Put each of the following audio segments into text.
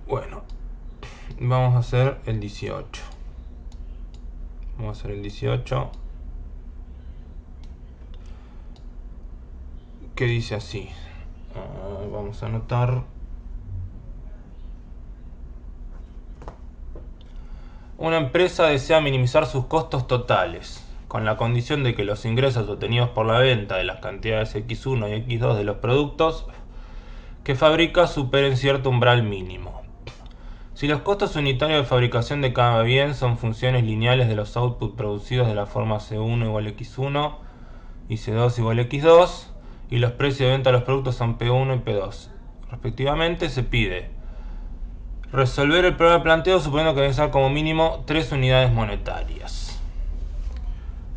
Bueno, vamos a hacer el 18. Vamos a hacer el 18. Que dice así. Vamos a anotar. Una empresa desea minimizar sus costos totales, con la condición de que los ingresos obtenidos por la venta de las cantidades X1 y X2 de los productos que fabrica superen cierto umbral mínimo. Si los costos unitarios de fabricación de cada bien son funciones lineales de los outputs producidos de la forma C1 igual a X1 y C2 igual a X2, y los precios de venta de los productos son P1 y P2, respectivamente, se pide resolver el problema planteado suponiendo que debe ser como mínimo 3 unidades monetarias.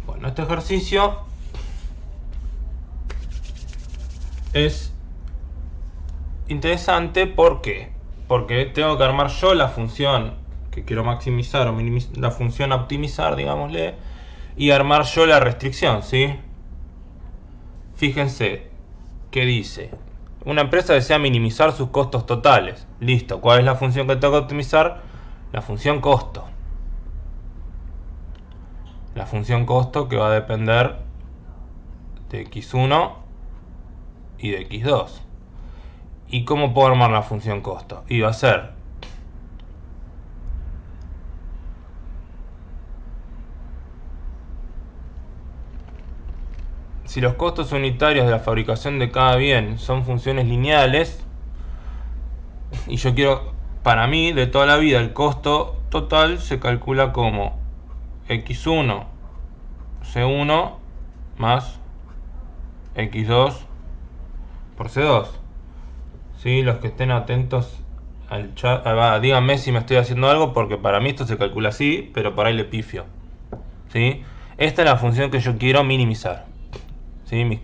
Bueno, este ejercicio es interesante. ¿Por qué? Porque tengo que armar yo la función que quiero maximizar o minimizar, la función optimizar, digámosle, y armar yo la restricción, ¿sí? Fíjense que dice: una empresa desea minimizar sus costos totales. Listo, ¿cuál es la función que tengo que optimizar? La función costo. La función costo que va a depender de X1 y de X2. ¿Y cómo puedo armar la función costo? Y va a ser si los costos unitarios de la fabricación de cada bien son funciones lineales, y yo quiero, para mí, de toda la vida, el costo total se calcula como X1 C1 más X2 por C2. ¿Sí? Los que estén atentos al chat, díganme si me estoy haciendo algo, porque para mí esto se calcula así, pero por ahí le pifio. ¿Sí? Esta es la función que yo quiero minimizar. ¿Sí? Mis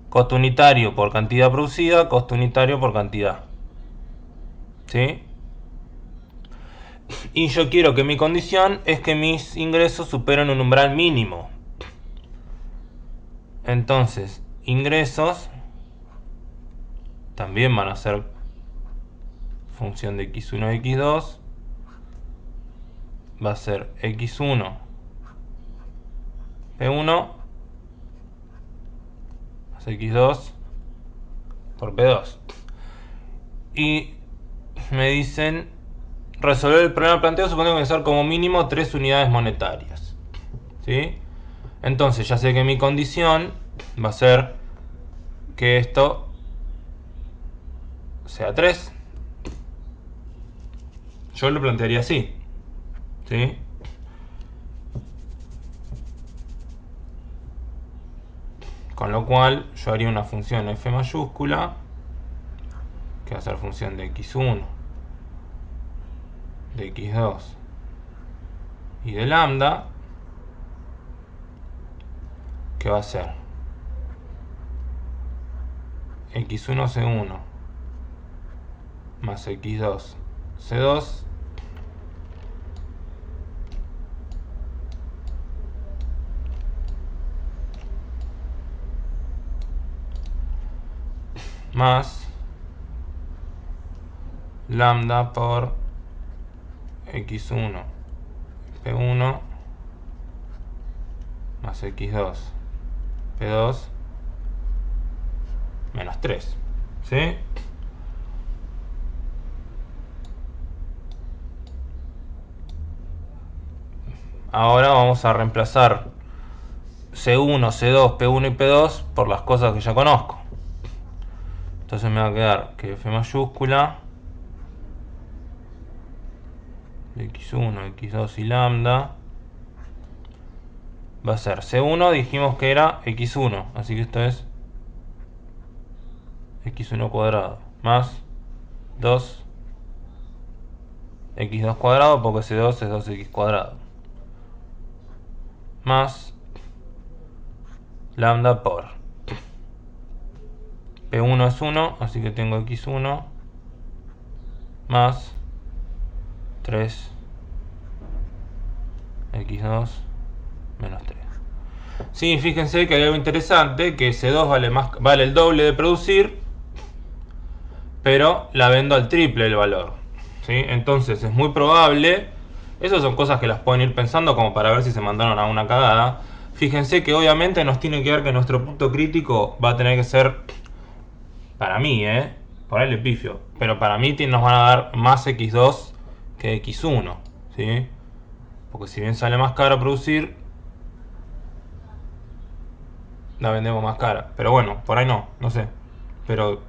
costo unitario por cantidad producida, costo unitario por cantidad. ¿Sí? Y yo quiero que mi condición es que mis ingresos superen un umbral mínimo. Entonces, ingresos también van a ser función de X1 y X2. Va a ser X1 P1 más X2 por P2. Y me dicen resolver el problema planteado suponiendo que ser como mínimo 3 unidades monetarias. ¿Sí? Entonces ya sé que mi condición va a ser que esto sea 3. Yo lo plantearía así. ¿Sí? Con lo cual yo haría una función f mayúscula que va a ser función de x1, de x2 y de lambda, que va a ser x1 c1 más x2 c2 más lambda por x1 p1 más x2 p2 menos 3. ¿Sí? Ahora vamos a reemplazar C1, C2, P1 y P2 por las cosas que ya conozco. Entonces me va a quedar que F mayúscula de X1, X2 y lambda va a ser C1, dijimos que era X1, así que esto es X1 cuadrado más 2 X2 cuadrado, porque C2 es 2X cuadrado, más lambda por P1 es 1, así que tengo X1 más 3 X2 menos 3. Sí, fíjense que hay algo interesante, que C2 vale el doble de producir, pero la vendo al triple del valor. ¿sí? Entonces es muy probable, esas son cosas que las pueden ir pensando como para ver si se mandaron a una cagada. Fíjense que obviamente nos tiene que ver que nuestro punto crítico va a tener que ser, para mí, por ahí le pifio, pero para mí nos van a dar más x2 que x1, ¿sí? Porque si bien sale más caro producir, la vendemos más cara. Pero bueno, por ahí no sé. Pero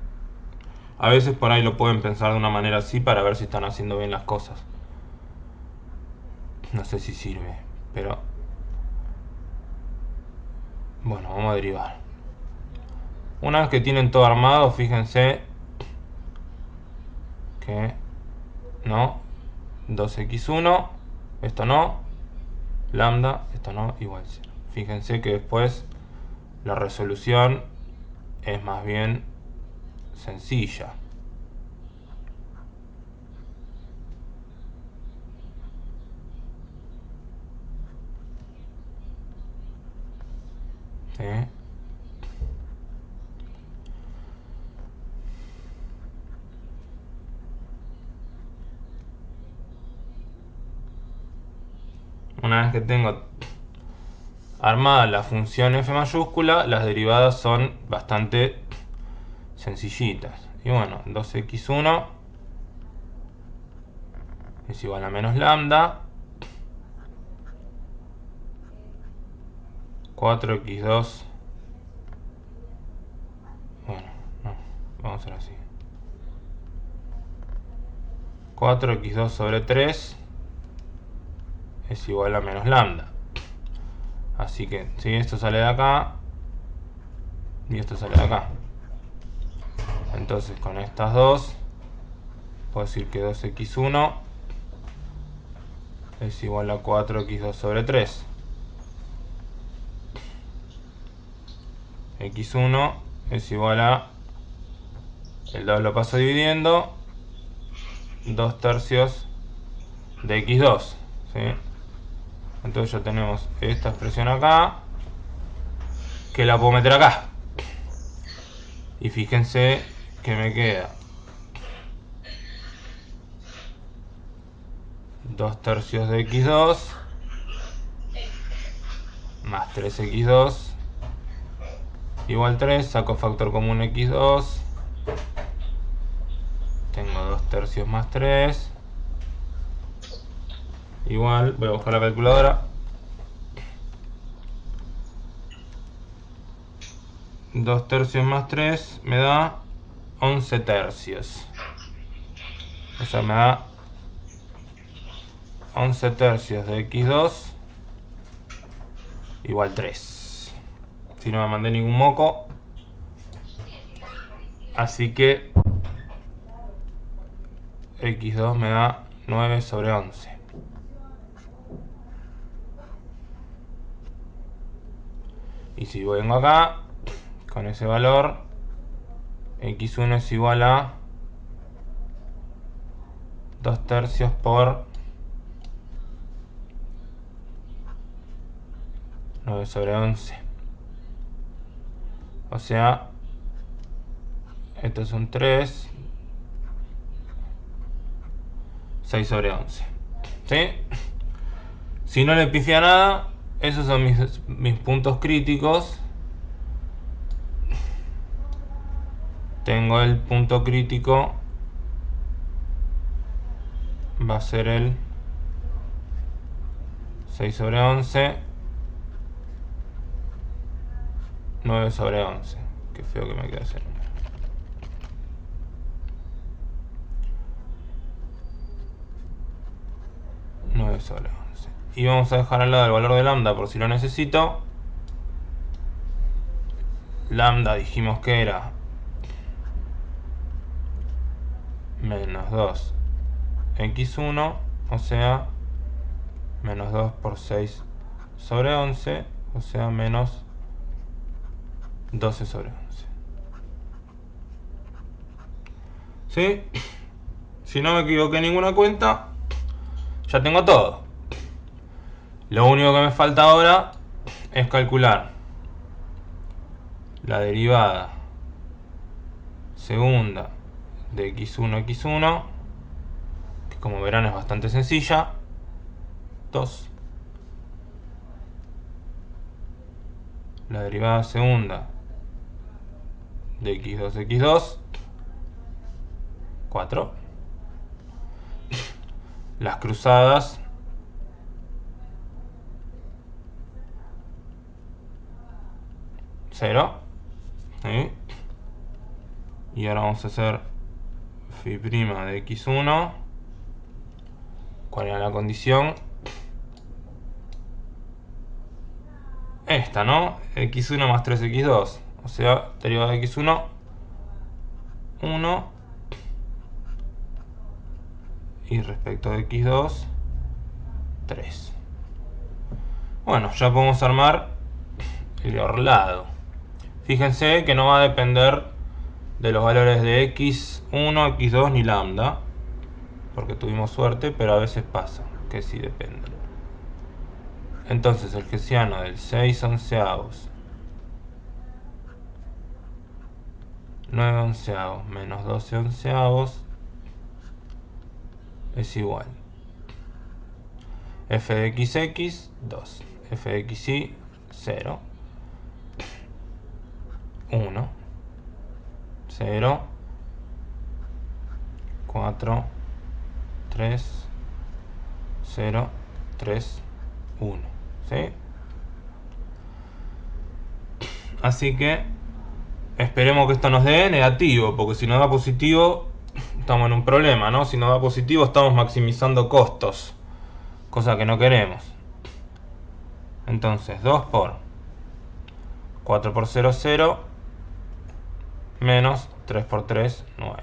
a veces por ahí lo pueden pensar de una manera así para ver si están haciendo bien las cosas. No sé si sirve, pero bueno, vamos a derivar. Una vez que tienen todo armado, fíjense que no, 2x1, esto no, lambda, esto no, igual 0. Fíjense que después la resolución es más bien sencilla. ¿Sí? Una vez que tengo armada la función f mayúscula, las derivadas son bastante sencillitas. Y bueno, 2x1 es igual a menos lambda, 4x2, bueno, no, vamos a hacer así, 4x2 sobre 3 es igual a menos lambda. Así que si esto sale de acá y esto sale de acá, entonces con estas dos puedo decir que 2x1 es igual a 4x2 sobre 3. X1 es igual a, el 2 lo paso dividiendo, 2 tercios de x2, ¿sí? Entonces ya tenemos esta expresión acá, que la puedo meter acá. Y fíjense que me queda 2 tercios de x2 más 3x2 igual 3, saco factor común x2, tengo 2 tercios más 3 igual, voy a buscar la calculadora, 2 tercios más 3 me da 11 tercios, o sea me da 11 tercios de x2 igual 3. Si no me mandé ningún moco, así que x2 me da 9 sobre 11. Y si vengo acá, con ese valor, x1 es igual a 2 tercios por 9 sobre 11. O sea, esto es un 3, 6 sobre 11. ¿Sí? Si no le pifia nada, esos son mis puntos críticos. Tengo el punto crítico, va a ser el 6 sobre 11, 9 sobre 11. Qué feo que me queda ese número. Sobre 11. Y vamos a dejar al lado el valor de lambda por si lo necesito. Lambda dijimos que era menos 2 x1, o sea menos 2 por 6 sobre 11, o sea menos 12 sobre 11. ¿Sí? Si no me equivoqué en ninguna cuenta, ya tengo todo. Lo único que me falta ahora es calcular la derivada segunda de x1, como verán es bastante sencilla. 2. La derivada segunda de x2, x2. 4. Las cruzadas cero. ¿Sí? Y ahora vamos a hacer phi' de x1. ¿Cuál era la condición? Esta, ¿no? x1 más 3x2. O sea, derivada de x1, 1. Y respecto de x2, 3. Bueno, ya podemos armar el orlado. Fíjense que no va a depender de los valores de x1, x2 ni lambda, porque tuvimos suerte, pero a veces pasa que sí dependen. Entonces el hessiano del 6 onceavos, 9 onceavos menos 12 onceavos es igual f de xx 2, f de xy 0, 1, 0, 4, 3, 0, 3, 1. ¿Sí? Así que esperemos que esto nos dé negativo, porque si nos da positivo estamos en un problema, ¿no? Si nos da positivo estamos maximizando costos, cosa que no queremos. Entonces 2 por 4 por 0, 0, menos 3 por 3, 9.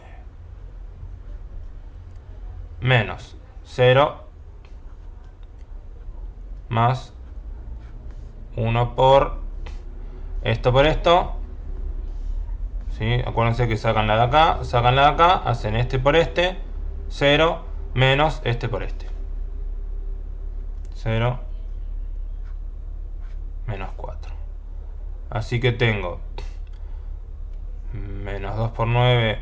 Menos 0 más 1 por esto, ¿sí? Acuérdense que sacan la de acá, hacen este por este, 0 menos este por este, 0 menos 4. Así que tengo menos 2 por 9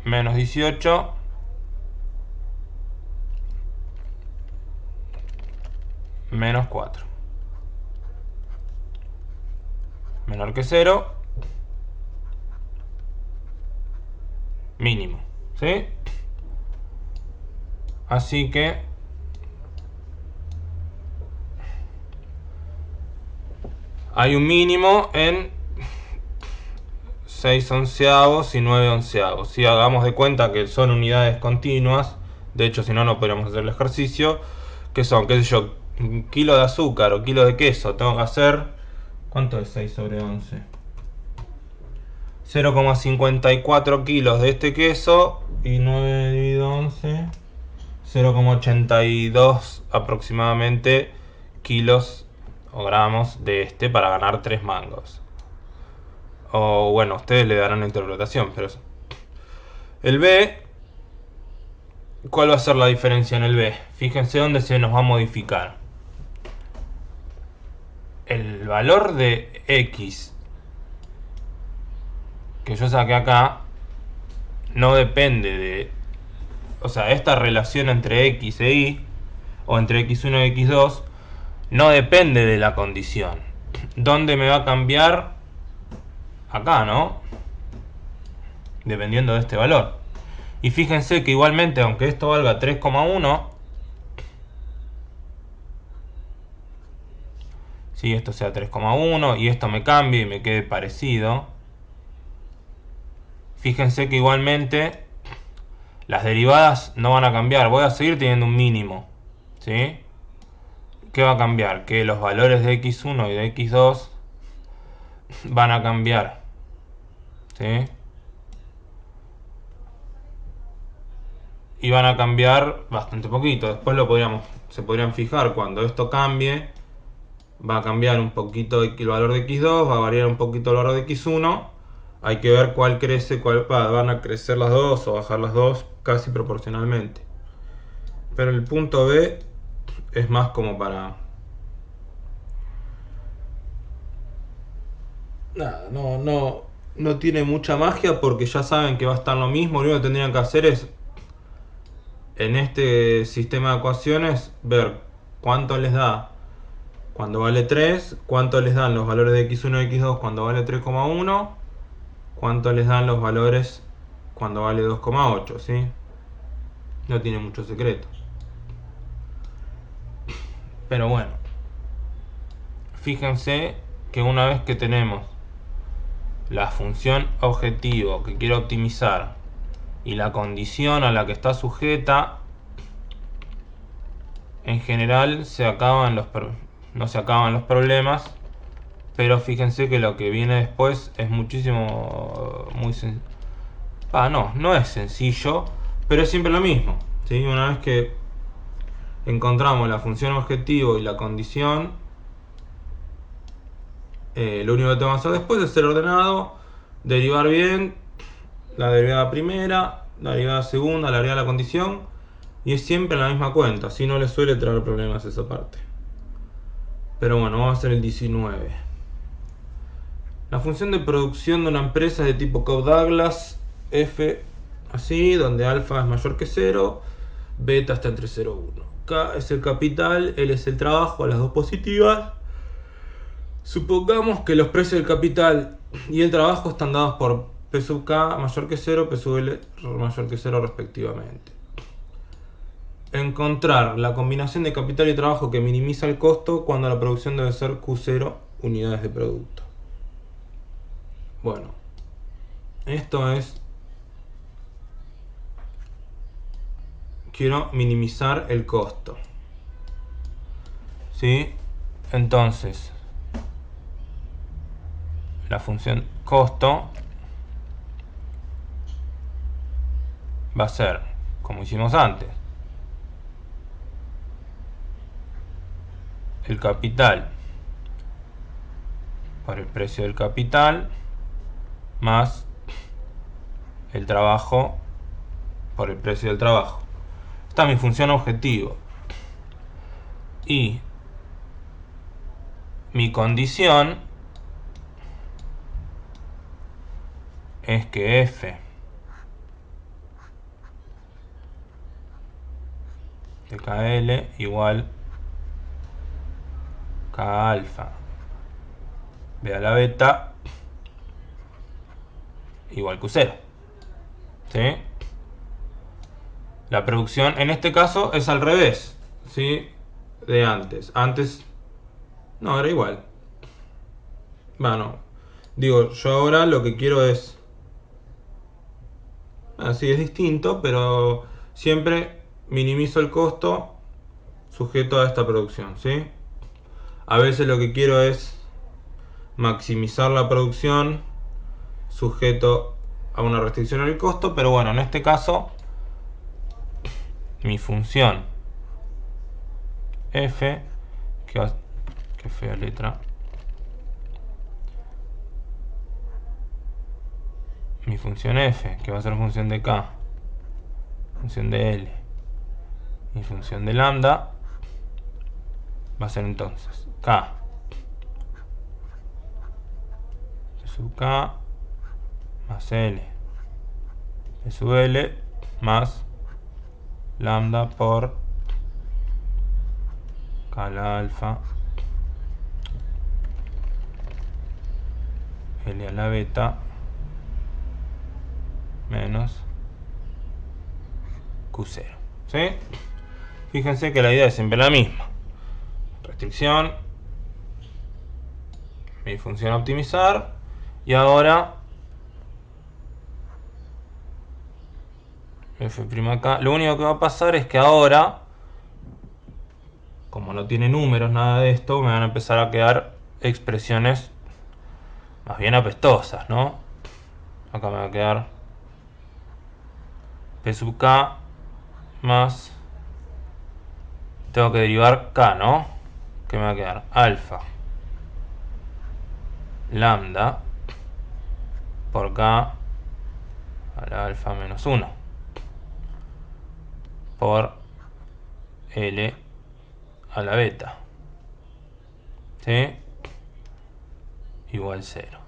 menos 18 menos 4 menor que 0 mínimo, ¿sí? Así que hay un mínimo en 6 onceavos y 9 onceavos. Si hagamos de cuenta que son unidades continuas, de hecho si no, no podríamos hacer el ejercicio, que son, qué sé yo, un kilo de azúcar o kilo de queso, tengo que hacer, ¿cuánto es 6 sobre 11? 0,54 kilos de este queso y 9 dividido 11, 0,82 aproximadamente kilos o gramos de este para ganar 3 mangos. O bueno, ustedes le darán la interpretación, pero eso. El B, ¿cuál va a ser la diferencia en el B? Fíjense dónde se nos va a modificar. El valor de X que yo saqué acá no depende de... O sea, esta relación entre X e Y, o entre X1 y X2, no depende de la condición. ¿Dónde me va a cambiar? Acá, ¿no? Dependiendo de este valor. Y fíjense que igualmente, aunque esto valga 3,1, si esto sea 3,1 y esto me cambie y me quede parecido, fíjense que igualmente las derivadas no van a cambiar. Voy a seguir teniendo un mínimo, ¿sí? ¿Qué va a cambiar? Que los valores de x1 y de x2 van a cambiar, ¿sí? Y van a cambiar bastante poquito. Después se podrían fijar cuando esto cambie. Va a cambiar un poquito el valor de x2, va a variar un poquito el valor de x1. Hay que ver cuál crece, van a crecer las dos o bajar las dos casi proporcionalmente. Pero el punto B es más como para... Nada, no tiene mucha magia porque ya saben que va a estar lo mismo. Lo único que tendrían que hacer es en este sistema de ecuaciones ver cuánto les da cuando vale 3, cuánto les dan los valores de x1 y x2 cuando vale 3,1, cuánto les dan los valores cuando vale 2,8, ¿sí? No tiene mucho secreto. Pero bueno, fíjense que una vez que tenemos la función objetivo que quiero optimizar y la condición a la que está sujeta, en general no se acaban los problemas, pero fíjense que lo que viene después es muchísimo, no es sencillo, pero es siempre lo mismo, ¿sí? Una vez que encontramos la función objetivo y la condición, lo único que tengo que hacer después es ser ordenado, derivar bien la derivada primera, la derivada segunda, la derivada de la condición, y es siempre la misma cuenta, así no les suele traer problemas esa parte. Pero bueno, vamos a hacer el 19. La función de producción de una empresa es de tipo Cobb-Douglas, f así, donde alfa es mayor que 0, beta está entre 0 y 1. K es el capital, L es el trabajo, a las dos positivas. Supongamos que los precios del capital y el trabajo están dados por P sub K mayor que 0, P sub L mayor que 0 respectivamente. Encontrar la combinación de capital y trabajo que minimiza el costo cuando la producción debe ser Q0 unidades de producto. Bueno, esto es... quiero minimizar el costo, ¿sí? Entonces, la función costo va a ser, como hicimos antes, el capital por el precio del capital más el trabajo por el precio del trabajo. Esta es mi función objetivo. Y mi condición es que f de KL igual K alfa B a la beta igual Q0. ¿Sí? La producción en este caso es al revés, ¿sí? De antes. Antes no, era igual. Bueno, digo, yo ahora lo que quiero es... Así es distinto, pero siempre minimizo el costo sujeto a esta producción, ¿sí? A veces lo que quiero es maximizar la producción sujeto a una restricción al costo, pero bueno, en este caso mi función f, que fea letra, mi función f, que va a ser función de k, función de l y función de lambda, va a ser entonces k sub k más l p sub l más lambda por k a la alfa l a la beta menos Q0, ¿sí? Fíjense que la idea es siempre la misma. Restricción, mi función optimizar, y ahora f'k. Lo único que va a pasar es que ahora, como no tiene números nada de esto, me van a empezar a quedar expresiones más bien apestosas, ¿no? Acá me va a quedar P sub k más, tengo que derivar k, ¿no? Que me va a quedar alfa lambda por k a la alfa menos 1 por L a la beta, ¿sí? Igual 0.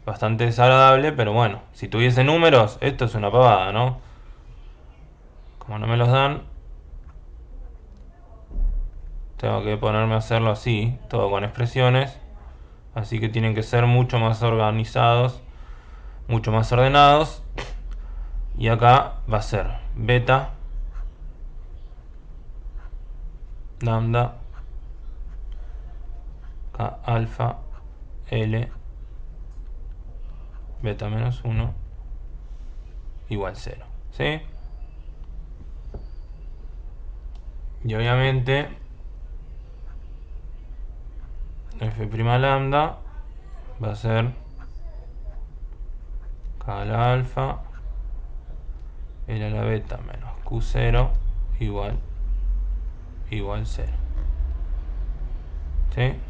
Bastante desagradable, pero bueno, si tuviese números, esto es una pavada, ¿no? Como no me los dan, tengo que ponerme a hacerlo así, todo con expresiones. Así que tienen que ser mucho más organizados, mucho más ordenados. Y acá va a ser beta, lambda, K alfa, L, beta menos 1, igual 0. ¿Sí? Y obviamente f' lambda va a ser K a la alfa, L a la beta menos Q0 igual 0. ¿Sí? El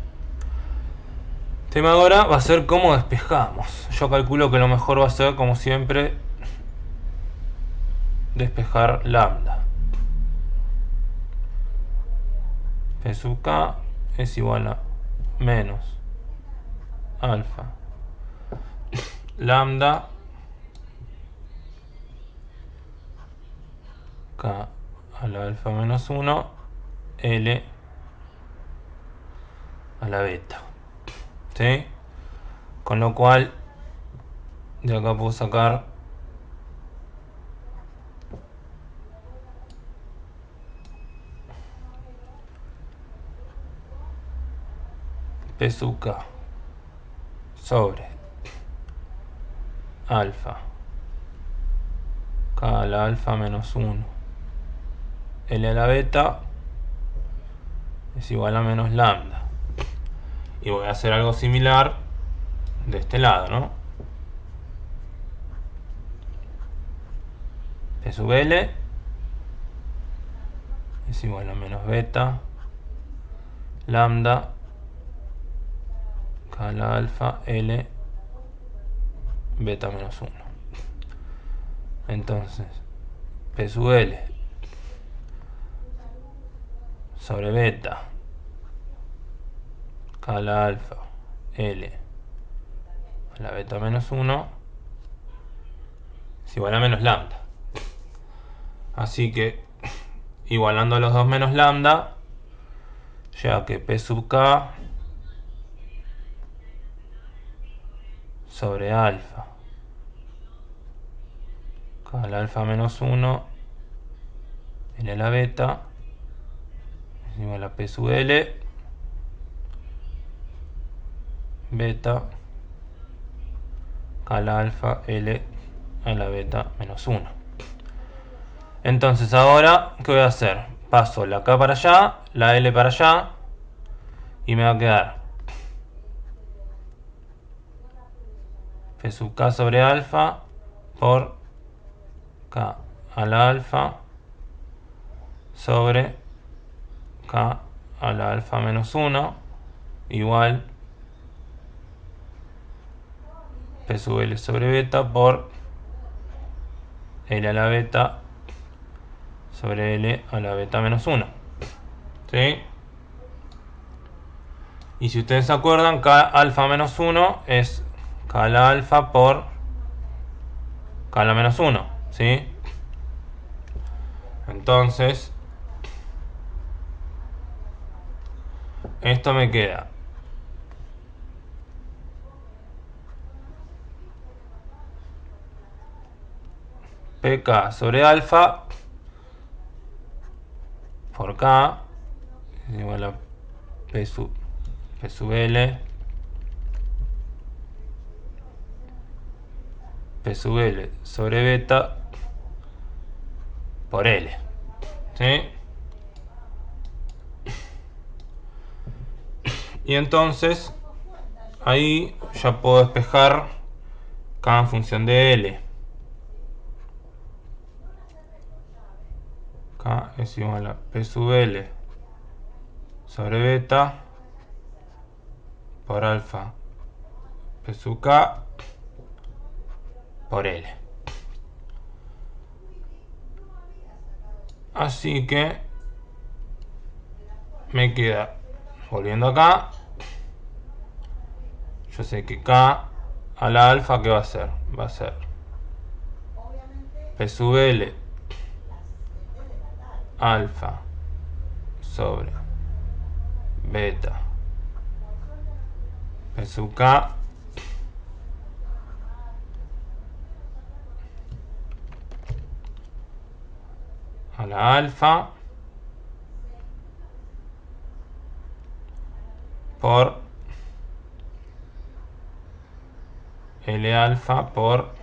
tema ahora va a ser cómo despejamos. Yo calculo que lo mejor va a ser, como siempre, despejar lambda. P sub k es igual a menos alfa lambda k a la alfa menos 1 L a la beta. ¿Sí? Con lo cual de acá puedo sacar P sub k sobre alfa k a la alfa menos 1 L a la beta es igual a menos lambda. Y voy a hacer algo similar de este lado, ¿no? P sub L es igual a menos beta lambda k a la alfa L beta menos 1. Entonces P sub L sobre beta k a la alfa L a la beta menos 1 es igual a menos lambda. Así que igualando a los dos menos lambda, ya que P sub k sobre alfa k a la alfa menos 1 L a la beta es igual a P sub L beta k a la alfa L a la beta menos 1. Entonces ahora, ¿qué voy a hacer? Paso la K para allá, la L para allá y me va a quedar P sub K sobre alfa por K a la alfa sobre K a la alfa menos 1 igual P sub L sobre beta por L a la beta sobre L a la beta menos 1. ¿Sí? Y si ustedes se acuerdan, K alfa menos 1 es K a la alfa por K a la menos 1. ¿Sí? Entonces, esto me queda pk sobre alfa por k es igual a p sub l p sub l sobre beta por l. ¿Sí? Y entonces ahí ya puedo despejar k en función de l. K es igual a p sub l sobre beta por alfa p sub k por l. Así que me queda, volviendo acá, yo sé que k a la alfa, ¿qué va a ser? Va a ser p sub l alfa sobre beta P sub k a la alfa por L alfa por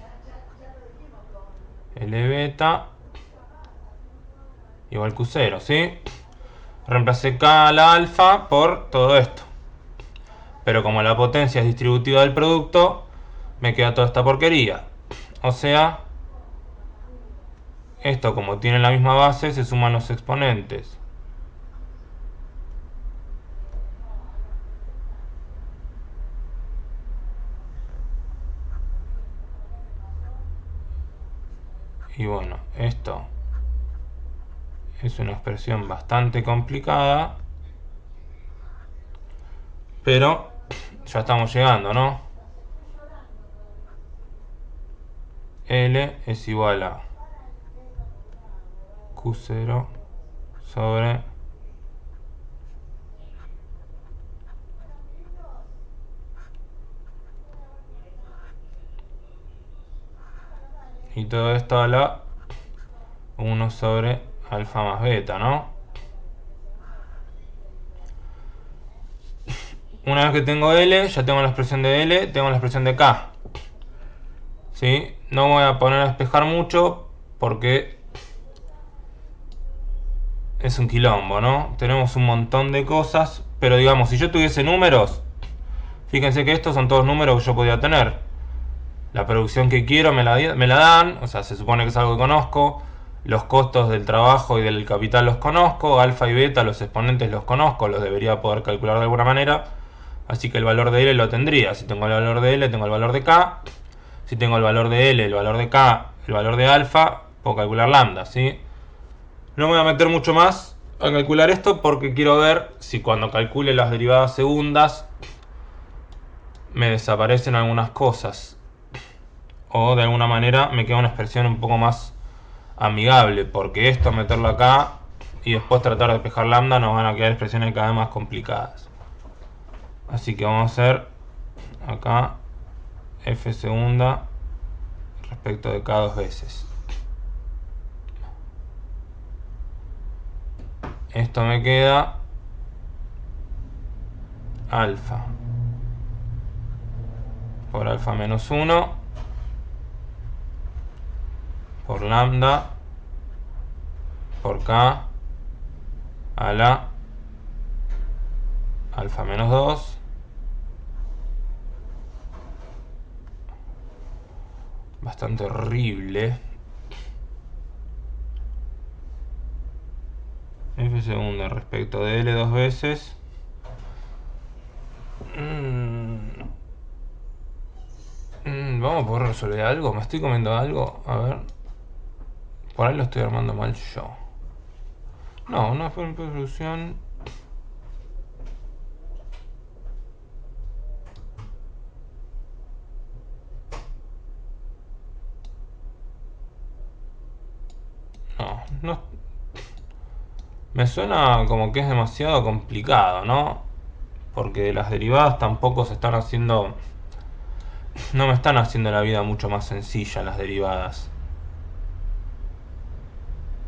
L beta igual Q0, ¿sí? Reemplacé K a la alfa por todo esto. Pero como la potencia es distributiva del producto, me queda toda esta porquería. O sea, esto como tiene la misma base, se suman los exponentes. Y bueno, esto es una expresión bastante complicada, pero ya estamos llegando, ¿no? L es igual a Q0 sobre y todo esto a la 1 sobre alfa más beta, ¿no? Una vez que tengo L, ya tengo la expresión de L, tengo la expresión de K. ¿Sí? No voy a poner a despejar mucho porque es un quilombo, ¿no? Tenemos un montón de cosas, pero digamos, si yo tuviese números, fíjense que estos son todos números que yo podía tener. La producción que quiero me la dan, o sea, se supone que es algo que conozco. Los costos del trabajo y del capital los conozco. Alfa y beta, los exponentes los conozco, los debería poder calcular de alguna manera. Así que el valor de L lo tendría. Si tengo el valor de L, tengo el valor de K. Si tengo el valor de L, el valor de K, el valor de alfa, puedo calcular lambda, ¿sí? No me voy a meter mucho más a calcular esto porque quiero ver si cuando calcule las derivadas segundas me desaparecen algunas cosas. O de alguna manera me queda una expresión un poco más amigable, porque esto meterlo acá y después tratar de despejar lambda nos van a quedar expresiones cada vez más complicadas. Así que vamos a hacer acá f segunda respecto de k dos veces. Esto me queda alfa por alfa menos 1 por lambda por k a la alfa menos 2 bastante horrible. F segunda respecto de L dos veces. Vamos a poder resolver algo. ¿Me estoy comiendo algo? A ver. Por ahí lo estoy armando mal yo. No, una forma de solución. No, no. Me suena como que es demasiado complicado, ¿no? Porque las derivadas tampoco se están haciendo. No me están haciendo la vida mucho más sencilla las derivadas.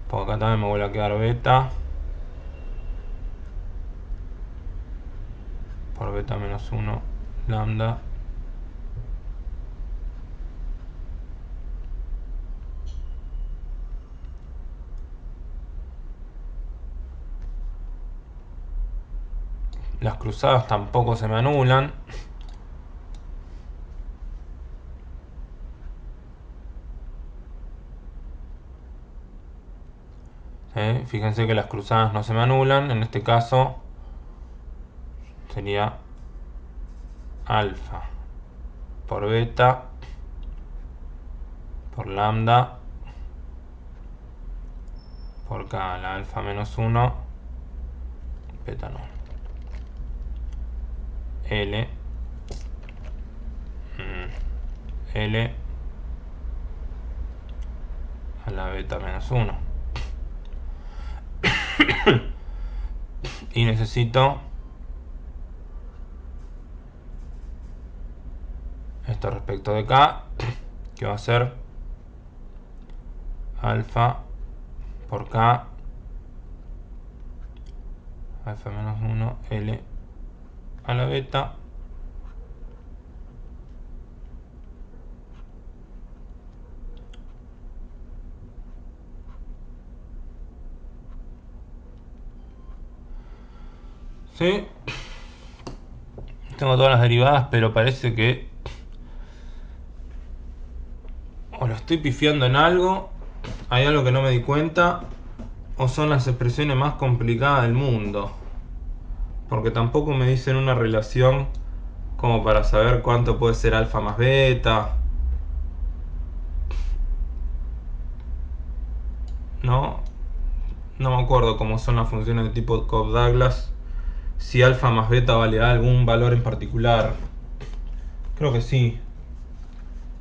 Por acá también me vuelve a quedar beta. Por beta menos 1 lambda. Las cruzadas tampoco se me anulan. Fíjense que las cruzadas no se me anulan. En este caso sería alfa por beta por lambda por k, la alfa menos 1 beta no. L L a la beta menos 1. Y necesito esto respecto de K, que va a ser alfa por K, alfa menos 1, L a la beta. ¿Sí? Tengo todas las derivadas, pero parece que o lo estoy pifiando en algo, hay algo que no me di cuenta, o son las expresiones más complicadas del mundo. Porque tampoco me dicen una relación como para saber cuánto puede ser alfa más beta. No me acuerdo cómo son las funciones de tipo Cobb-Douglas. Si alfa más beta vale algún valor en particular. Creo que sí.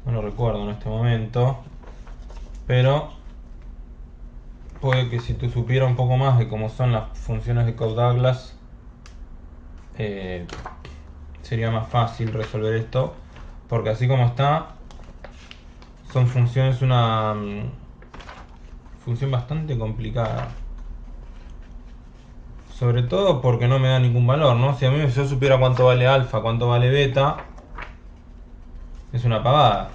No lo recuerdo en este momento. Pero puede que si tú supieras un poco más de cómo son las funciones de Cobb-Douglas, sería más fácil resolver esto. Porque así como está, son funciones, una función bastante complicada. Sobre todo porque no me da ningún valor, ¿no? Si a mí yo supiera cuánto vale alfa, cuánto vale beta, es una pavada.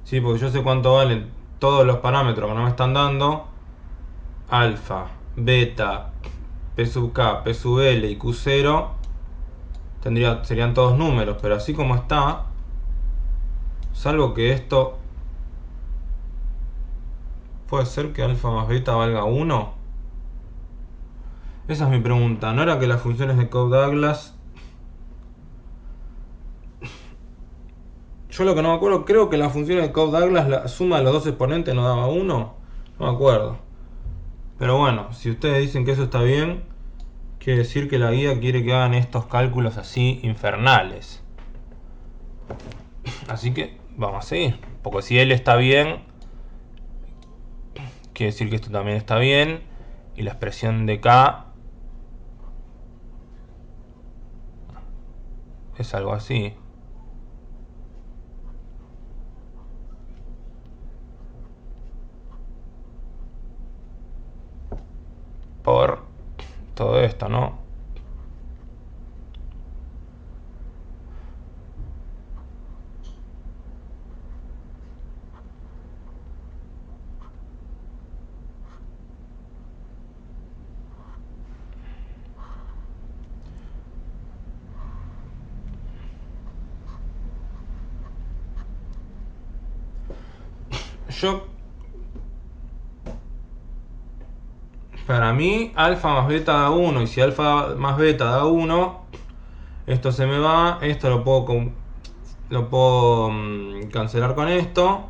Sí, porque yo sé cuánto valen todos los parámetros que no me están dando. Alfa, beta, P sub K, P sub L y Q0 serían todos números, pero así como está, salvo que esto puede ser que alfa más beta valga 1. Esa es mi pregunta. ¿No era que las funciones de Cobb-Douglas? Yo lo que no me acuerdo, creo que las funciones de Cobb-Douglas, la suma de los dos exponentes no daba 1. No me acuerdo. Pero bueno, si ustedes dicen que eso está bien, quiere decir que la guía quiere que hagan estos cálculos así infernales. Así que vamos a seguir. Porque si él está bien, quiere decir que esto también está bien. Y la expresión de K es algo así. Por todo esto, ¿no? Para mí, alfa más beta da 1. Y si alfa más beta da 1, esto se me va. Esto lo puedo cancelar con esto.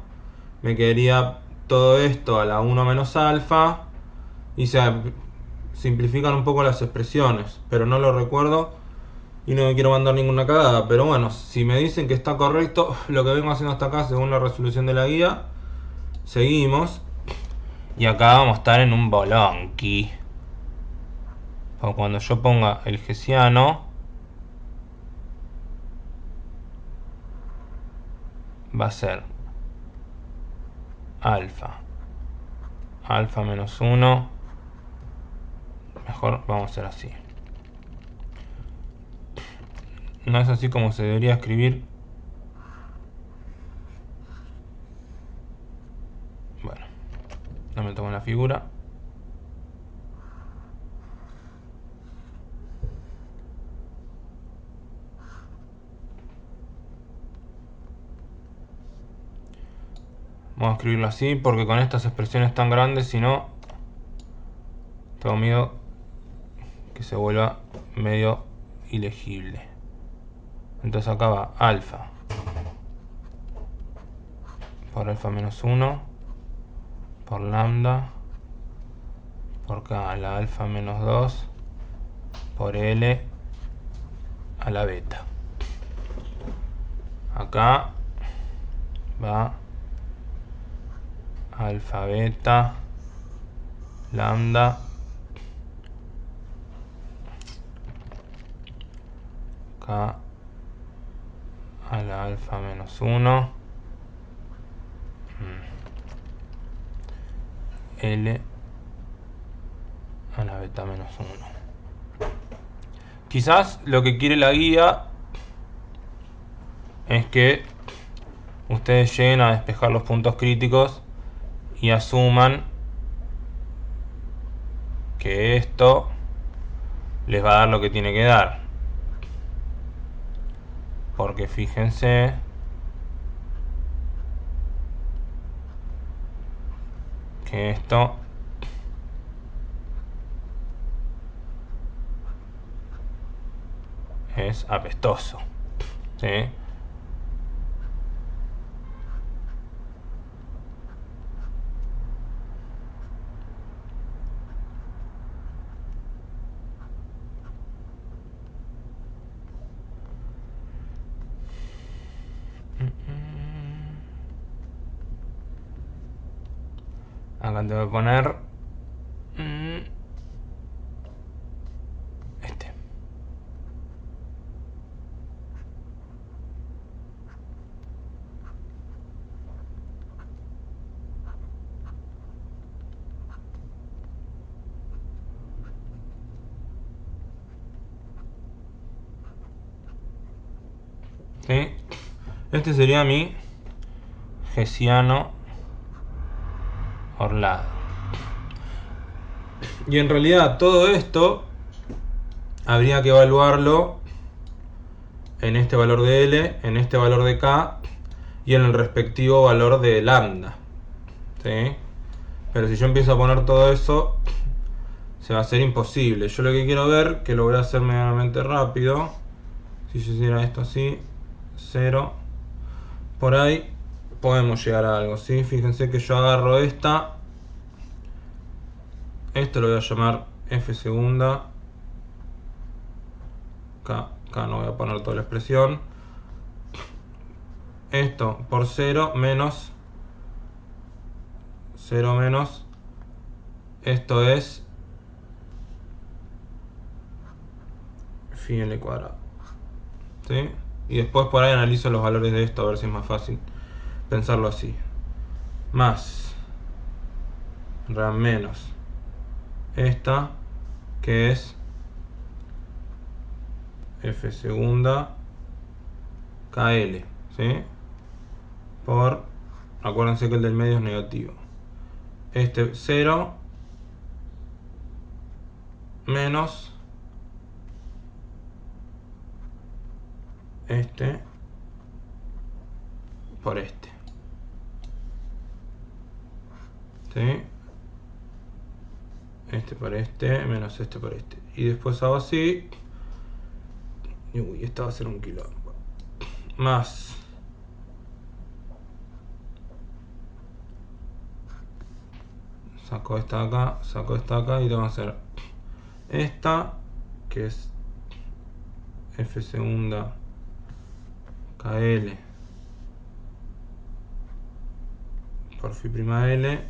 Me quedaría todo esto a la 1 menos alfa. Y se simplifican un poco las expresiones. Pero no lo recuerdo. Y no me quiero mandar ninguna cagada. Pero bueno, si me dicen que está correcto lo que vengo haciendo hasta acá según la resolución de la guía, seguimos. Y acá vamos a estar en un bolonqui. Cuando yo ponga el hessiano, va a ser alfa menos 1. Mejor vamos a hacer así. No es así como se debería escribir. Bueno, no me tomo la figura. Vamos a escribirlo así porque con estas expresiones tan grandes, si no, tengo miedo que se vuelva medio ilegible. Entonces acá va alfa por alfa menos 1 por lambda por K la alfa menos 2 por L a la beta. Acá va alfa beta lambda K a la alfa menos 1 L a la beta menos 1. Quizás lo que quiere la guía es que ustedes lleguen a despejar los puntos críticos y asuman que esto les va a dar lo que tiene que dar. Porque fíjense que esto es apestoso, ¿sí? Acá te voy a poner este. ¿Sí? Este sería mi Hessiano orlado. Y en realidad todo esto habría que evaluarlo en este valor de L, en este valor de K y en el respectivo valor de lambda, ¿sí? Pero si yo empiezo a poner todo eso, se va a hacer imposible. Yo lo que quiero ver, que lo voy a hacer medianamente rápido, si yo hiciera esto así, 0, por ahí podemos llegar a algo, ¿sí? Fíjense que yo agarro esto lo voy a llamar F segunda, acá no voy a poner toda la expresión, esto por 0 menos 0 menos, esto es phi L cuadrado, ¿sí? Y después por ahí analizo los valores de esto a ver si es más fácil pensarlo así. Más menos esta, que es F segunda KL, ¿sí? Por, acuérdense que el del medio es negativo. Este 0 menos este por este, ¿sí? Este por este menos este por este. Y después hago así. Uy, esta va a ser un quilombo. Más saco esta de acá, saco esta de acá y tengo que hacer esta, que es F segunda KL por phi prima L,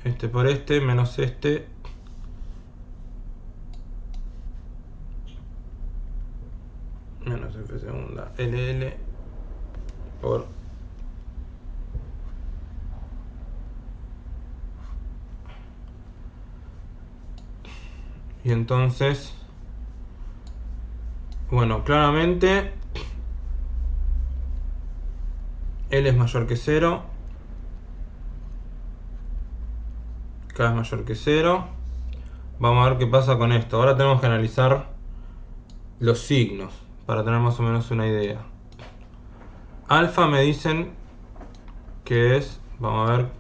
este por este menos este menos F segunda LL por y entonces, bueno, claramente L es mayor que 0, K es mayor que 0. Vamos a ver qué pasa con esto. Ahora tenemos que analizar los signos para tener más o menos una idea. Alfa me dicen que es, vamos a ver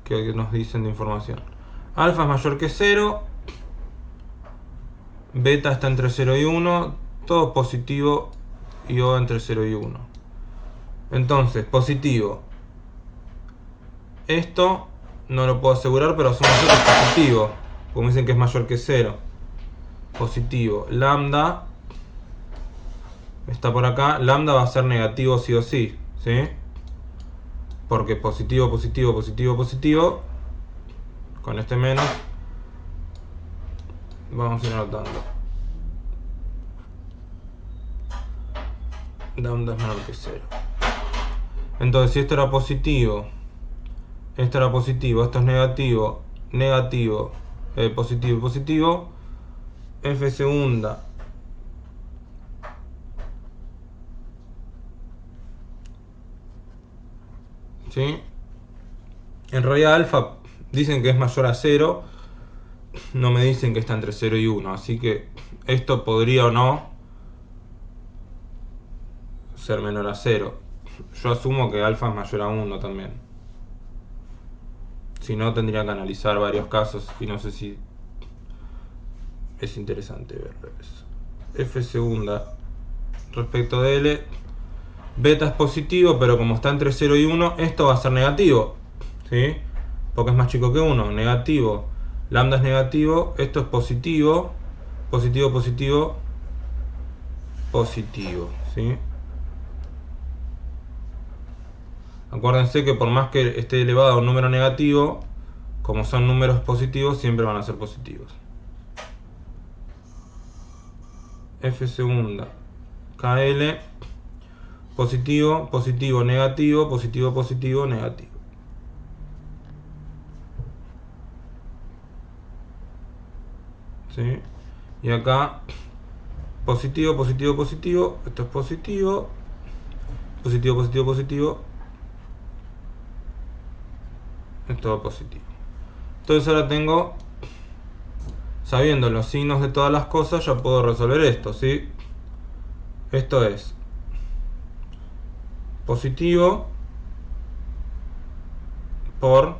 qué nos dicen de información. Alfa es mayor que 0, beta está entre 0 y 1, todo positivo y O entre 0 y 1. Entonces, positivo. Esto no lo puedo asegurar, pero asumo que es positivo, como dicen que es mayor que 0. Positivo. Lambda está por acá. Lambda va a ser negativo sí o sí, ¿sí? Porque positivo, positivo, positivo, positivo. Con este menos vamos a ir anotando. lambda es menor que 0. Entonces, si esto era positivo, esto era positivo, esto es negativo, negativo, positivo, positivo, f segunda ¿sí? En realidad alfa dicen que es mayor a 0, no me dicen que está entre 0 y 1, así que esto podría o no ser menor a 0. Yo asumo que alfa es mayor a 1 también. Si no, tendría que analizar varios casos y no sé si es interesante ver eso. F segunda respecto de L, beta es positivo, pero como está entre 0 y 1, esto va a ser negativo, ¿sí? Porque es más chico que 1, negativo. Lambda es negativo, esto es positivo, positivo, positivo, positivo, ¿sí? Acuérdense que por más que esté elevado a un número negativo, como son números positivos, siempre van a ser positivos. F segunda, KL, positivo, positivo, negativo, positivo, positivo, negativo. ¿Sí? Y acá, positivo, positivo, positivo, esto es positivo, positivo, positivo, positivo, esto es positivo. Entonces ahora tengo, sabiendo los signos de todas las cosas, ya puedo resolver esto, ¿sí? Esto es positivo por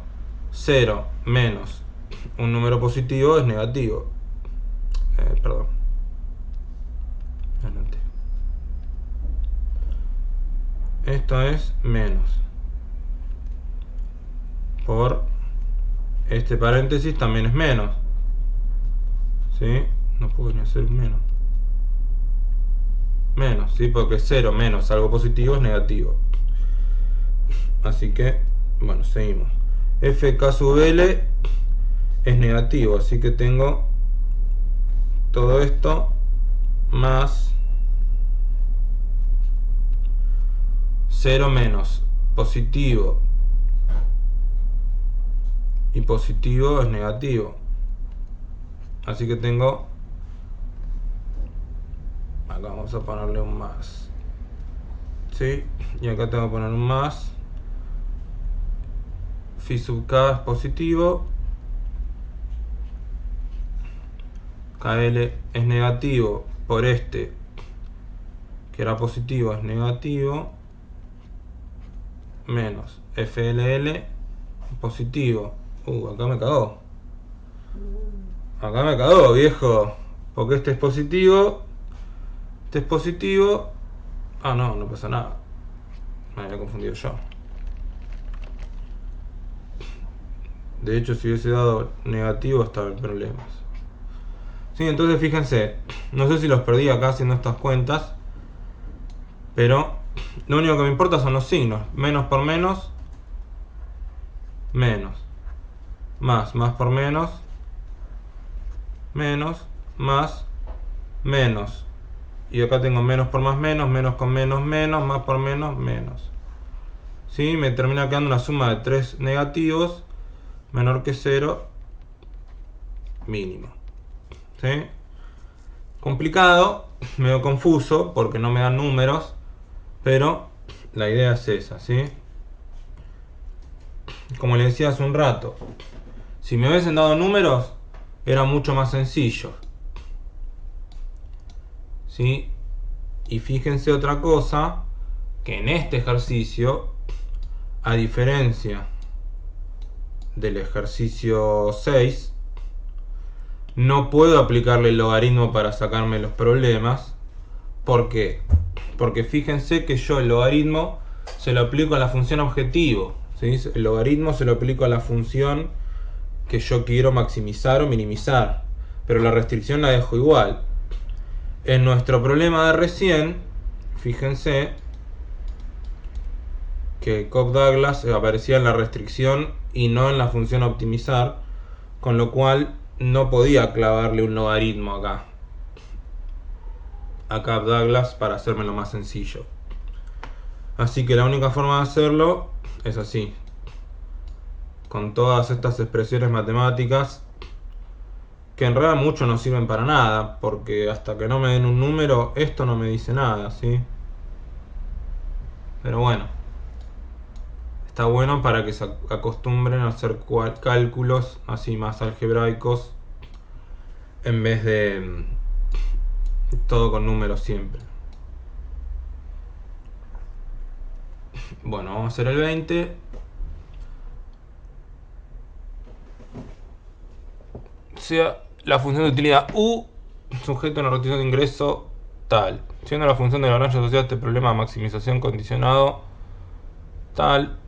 0 menos un número positivo es negativo. Perdón. Esto es menos por este paréntesis también es menos, ¿sí? No puedo ni hacer un menos. Menos, ¿sí? Porque 0 menos algo positivo es negativo. Así que, bueno, seguimos. Fk sub L es negativo, así que tengo todo esto más 0 menos positivo y positivo es negativo, así que tengo, acá vamos a ponerle un más, ¿sí? Y acá tengo que poner un más. Phi sub k es positivo, KL es negativo por este que era positivo es negativo, menos FLL positivo. Acá me cagó. Acá me cagó, viejo. Porque este es positivo. Este es positivo. Ah, no, no pasa nada. Me había confundido yo. De hecho, si hubiese dado negativo, estaba en problemas. Sí, entonces fíjense. No sé si los perdí acá haciendo estas cuentas. Pero lo único que me importa son los signos. Menos por menos. Menos. Más por menos. Menos. Más. Menos. Y acá tengo menos por más menos, menos con menos menos, más por menos menos. ¿Sí? Me termina quedando una suma de 3 negativos menor que 0 mínimo. ¿Sí? Complicado, medio confuso porque no me dan números, pero la idea es esa, ¿sí? Como les decía hace un rato, si me hubiesen dado números era mucho más sencillo. ¿Sí? Y fíjense otra cosa, que en este ejercicio, a diferencia del ejercicio 6, no puedo aplicarle el logaritmo para sacarme los problemas. ¿Por qué? Porque fíjense que yo el logaritmo se lo aplico a la función objetivo, ¿sí? El logaritmo se lo aplico a la función que yo quiero maximizar o minimizar, pero la restricción la dejo igual. En nuestro problema de recién, fíjense que Cobb-Douglas aparecía en la restricción y no en la función optimizar, con lo cual no podía clavarle un logaritmo acá a Cobb-Douglas para hacérmelo más sencillo. Así que la única forma de hacerlo es así, con todas estas expresiones matemáticas, que en realidad mucho no sirven para nada, porque hasta que no me den un número, esto no me dice nada, ¿sí? Pero bueno, está bueno para que se acostumbren a hacer cálculos así más algebraicos, en vez de todo con números siempre. Bueno, vamos a hacer el 20. Sea la función de utilidad U sujeto a una rotación de ingreso tal, siendo la función de Lagrange asociada a este problema de maximización condicionado tal.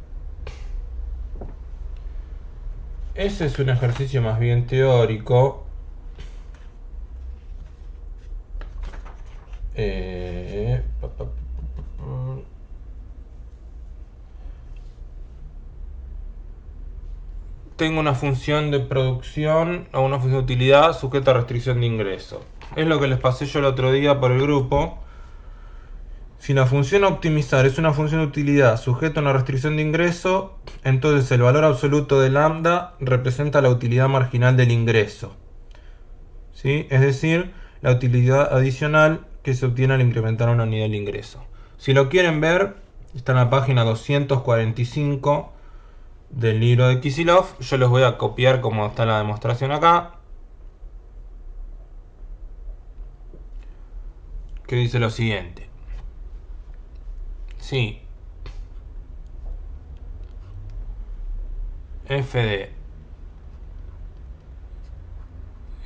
Ese es un ejercicio más bien teórico. Tengo una función de producción o una función de utilidad sujeta a restricción de ingreso. Es lo que les pasé yo el otro día por el grupo. Si la función a optimizar es una función de utilidad sujeta a una restricción de ingreso, entonces el valor absoluto de lambda representa la utilidad marginal del ingreso, ¿sí? Es decir, la utilidad adicional que se obtiene al incrementar una unidad del ingreso. Si lo quieren ver, está en la página 245 del libro de Kicillof. Yo les voy a copiar como está la demostración acá, que dice lo siguiente. Sí, f de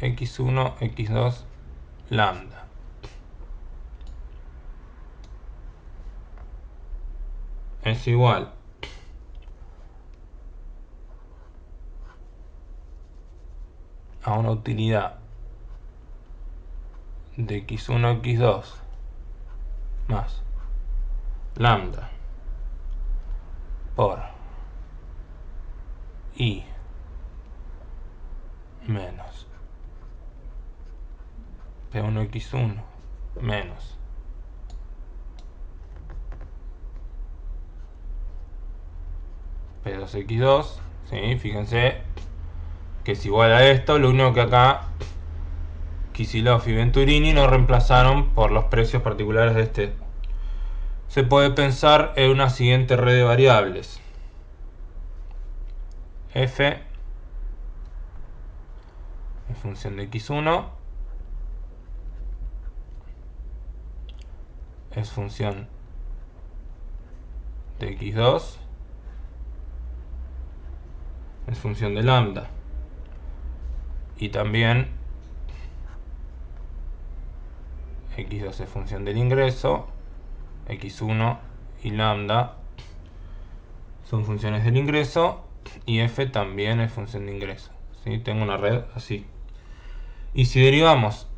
x1, x2, lambda es igual a una utilidad de x1, x2 más lambda por i menos p1, x1 menos p2, x2, ¿sí? Fíjense que es igual a esto, lo único que acá Kicillof y Venturini no reemplazaron por los precios particulares de este. Se puede pensar en una siguiente red de variables. F en función de x1 es función de x2 es función de lambda, y también x2 es función del ingreso, x1 y lambda son funciones del ingreso, y f también es función de ingreso, ¿sí? Tengo una red así. Y si derivamos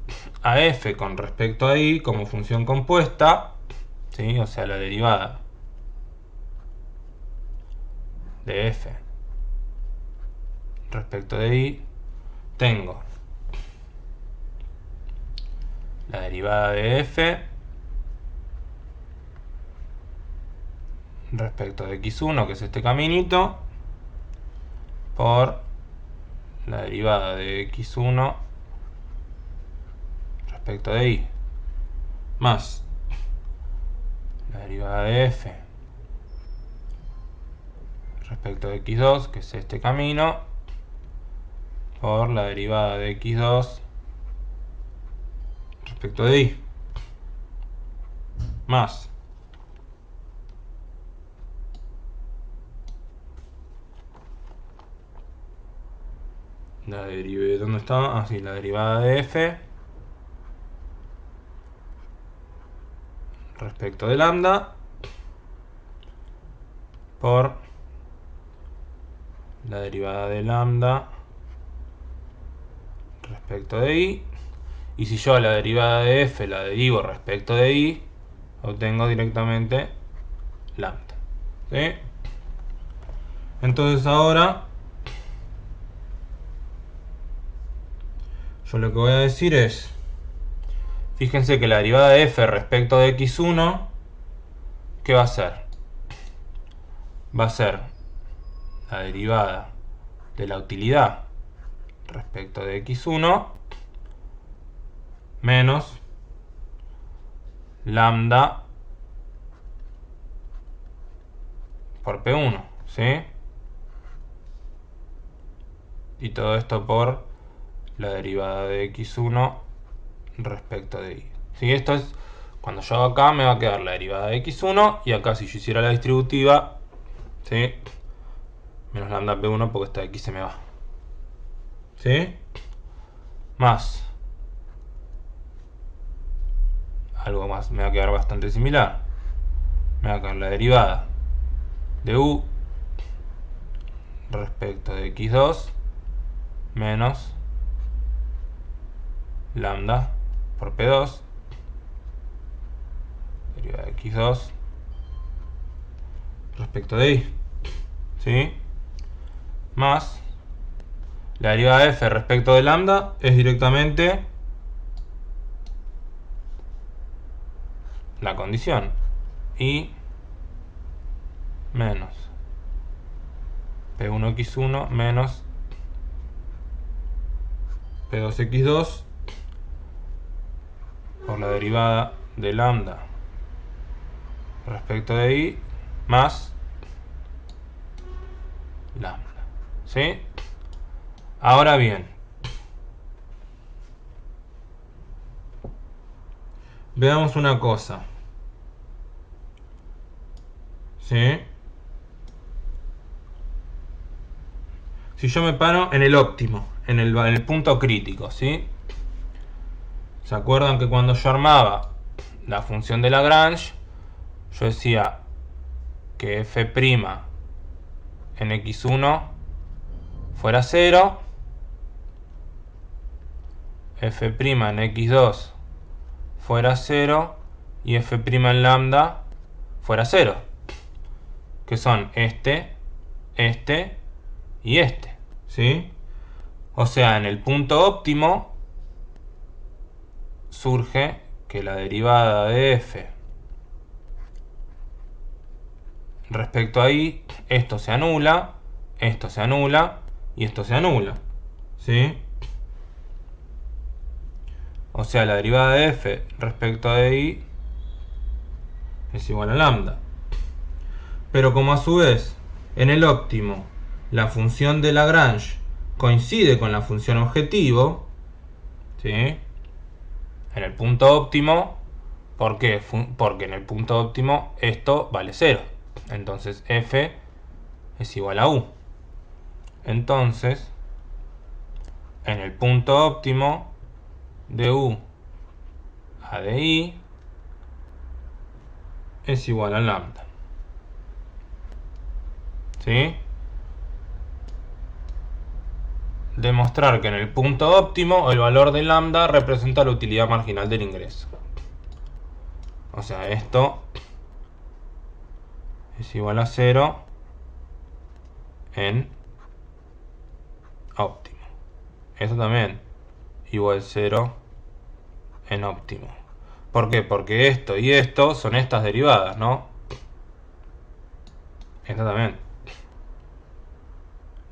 a f con respecto a i como función compuesta, ¿sí? O sea, la derivada de f respecto de i, tengo la derivada de f respecto de x1, que es este caminito, por la derivada de x1 respecto de i, más la derivada de f respecto de x2, que es este camino, por la derivada de x2 respecto de i, más la derivada, ¿dónde estaba? Así, la derivada de f respecto de lambda por la derivada de lambda respecto de i. Y si yo a la derivada de f la derivo respecto de i, obtengo directamente lambda, ¿sí? Entonces ahora yo lo que voy a decir es, fíjense que la derivada de f respecto de x1, ¿qué va a ser? va a ser la derivada de la utilidad respecto de x1 menos lambda por P1, ¿sí? Y todo esto por la derivada de x1 respecto de y. ¿Sí? Esto es, cuando yo hago acá me va a quedar la derivada de x1 y acá si yo hiciera la distributiva, ¿sí? Menos lambda P1 porque esta de aquí se me va. ¿Sí? Más algo más, me va a quedar bastante similar. Me va a quedar la derivada de u respecto de x2 menos lambda por P2 derivada de x2 respecto de y, ¿sí? Más la derivada de f respecto de lambda es directamente la condición y menos P1x1 menos P2x2 por la derivada de lambda respecto de y más lambda, ¿sí? Ahora bien, veamos una cosa, ¿sí? Si yo me paro en el óptimo, en el punto crítico, ¿sí? ¿Se acuerdan que cuando yo armaba la función de Lagrange, yo decía que f' en x1 fuera 0, f' en x2 fuera 0 y f' en lambda fuera 0, que son este y este, ¿sí? O sea, en el punto óptimo surge que la derivada de f respecto a y, esto se anula y esto se anula, ¿sí? O sea, la derivada de f respecto de y es igual a lambda. Pero como a su vez en el óptimo la función de Lagrange coincide con la función objetivo, ¿sí? En el punto óptimo, ¿por qué? Porque en el punto óptimo esto vale 0. Entonces f es igual a u. Entonces, en el punto óptimo de u a de i es igual a lambda, ¿sí? Demostrar que en el punto óptimo el valor de lambda representa la utilidad marginal del ingreso. O sea, esto es igual a 0 en óptimo. Esto también igual a 0 en óptimo. ¿Por qué? Porque esto y esto son estas derivadas, ¿no? Esta también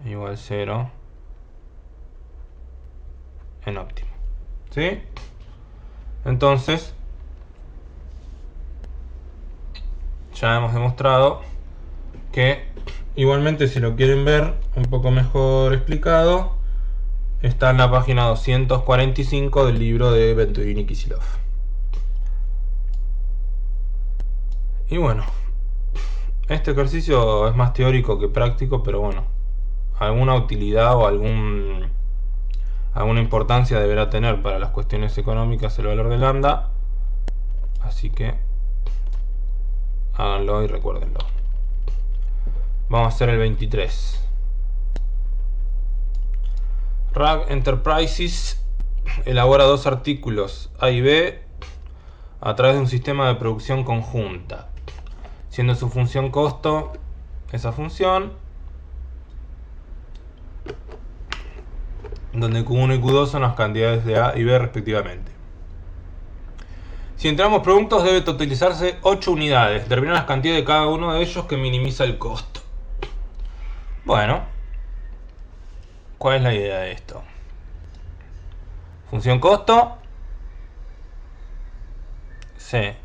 igual a 0 en óptimo, ¿sí? Entonces ya hemos demostrado que igualmente, si lo quieren ver un poco mejor explicado, está en la página 245 del libro de Venturini y Kisilov. Y bueno, este ejercicio es más teórico que práctico, pero bueno, alguna utilidad o alguna importancia deberá tener para las cuestiones económicas el valor de lambda, así que háganlo y recuérdenlo. Vamos a hacer el 23. RAG Enterprises elabora dos artículos A y B a través de un sistema de producción conjunta, siendo su función costo esa función, donde Q1 y Q2 son las cantidades de A y B respectivamente. Si entre ambos productos debe totalizarse 8 unidades, determinar las cantidades de cada uno de ellos que minimiza el costo. Bueno, ¿cuál es la idea de esto? Función costo C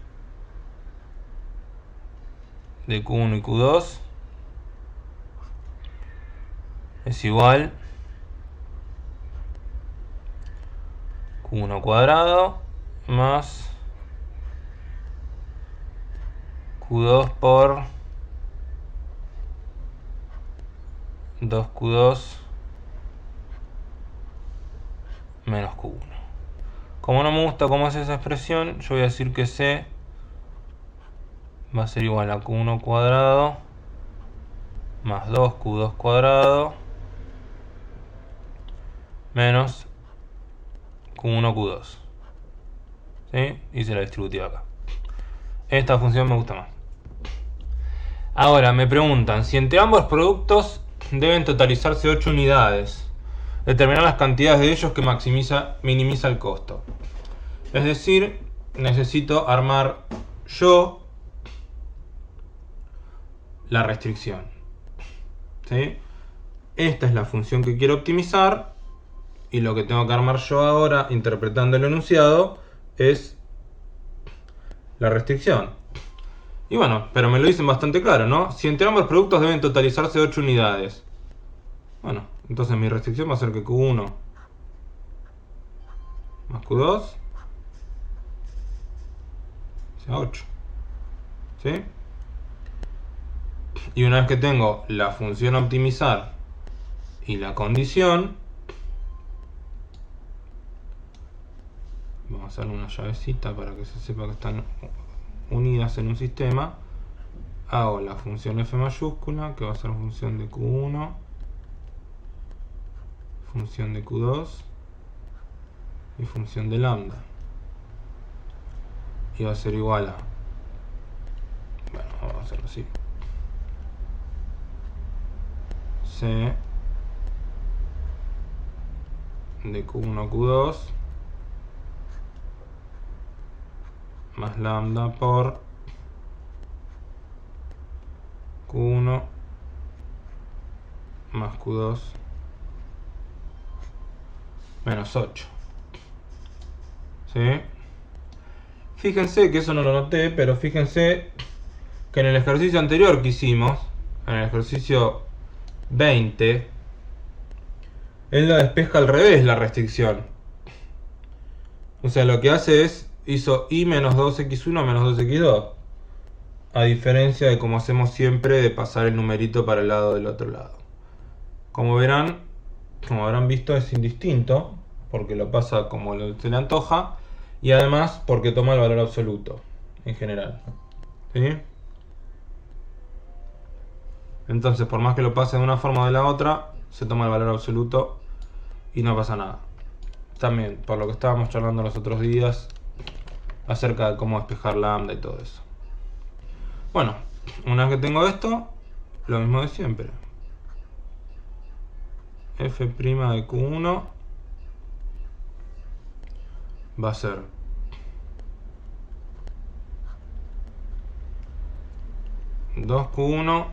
de Q1 y Q2 es igual Q1 cuadrado más Q2 por 2Q2 menos Q1. Como no me gusta cómo es esa expresión, yo voy a decir que C va a ser igual a Q1 cuadrado más 2Q2 cuadrado menos Q1 Q2. ¿Sí? Hice la distributiva acá. Esta función me gusta más. Ahora, me preguntan, si entre ambos productos deben totalizarse 8 unidades, determinar las cantidades de ellos que minimiza el costo. Es decir, necesito armar yo la restricción. ¿Sí? Esta es la función que quiero optimizar y lo que tengo que armar yo ahora, interpretando el enunciado, es la restricción. Y bueno, pero me lo dicen bastante claro, ¿no? Si entre ambos productos deben totalizarse 8 unidades. Bueno, entonces mi restricción va a ser que Q1 más Q2 sea 8. ¿Sí? Y una vez que tengo la función a optimizar y la condición, vamos a hacer una llavecita para que se sepa que están unidas en un sistema. Hago la función f mayúscula, que va a ser función de Q1, función de Q2 y función de lambda. Y va a ser igual a... Bueno, vamos a hacerlo así. C de Q1 a Q2 más lambda por Q1 más Q2 menos 8. ¿Sí? Fíjense que eso no lo noté, pero fíjense que en el ejercicio anterior que hicimos, en el ejercicio 20, él la despeja al revés la restricción. O sea, lo que hace es, hizo y menos 2x1 menos 2x2. A diferencia de como hacemos siempre de pasar el numerito para el lado del otro lado. Como verán, como habrán visto, es indistinto, porque lo pasa como se le antoja, y además porque toma el valor absoluto, en general. ¿Sí? Entonces, por más que lo pase de una forma o de la otra, se toma el valor absoluto y no pasa nada. También, por lo que estábamos charlando los otros días, acerca de cómo despejar lambda y todo eso. Bueno, una vez que tengo esto, lo mismo de siempre. F' de Q1 va a ser dos Q1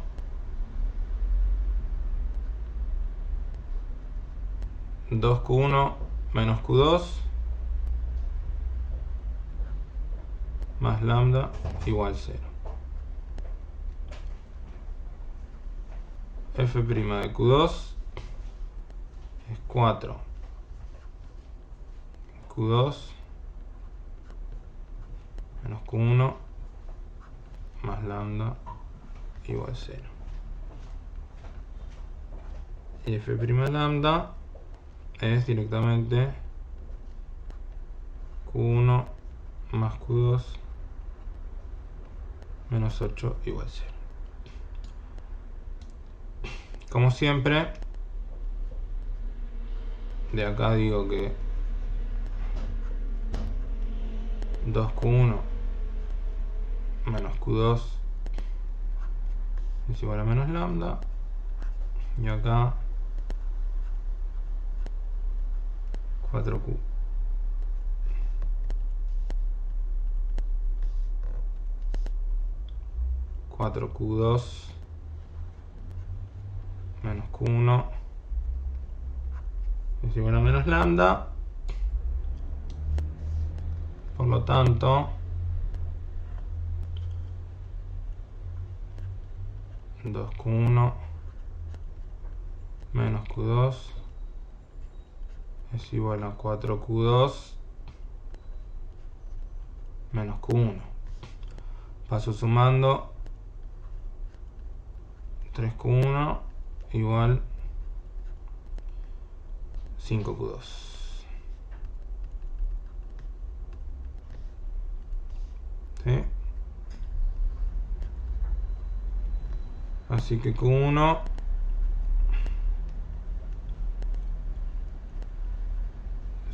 2Q1 menos Q2 más lambda igual 0. F' de Q2 es 4 Q2 menos Q1 más lambda igual 0. Y F' lambda es directamente Q1 más Q2 menos 8 igual 0. Como siempre, de acá digo que 2Q1 menos Q2 es igual a menos lambda, y acá 4Q 4Q2 menos Q1 es igual a menos lambda. Por lo tanto, 2Q1 menos Q2 es igual a 4Q2 menos Q1. Paso sumando, 3Q1 igual 5Q2. ¿Sí? Así que Q1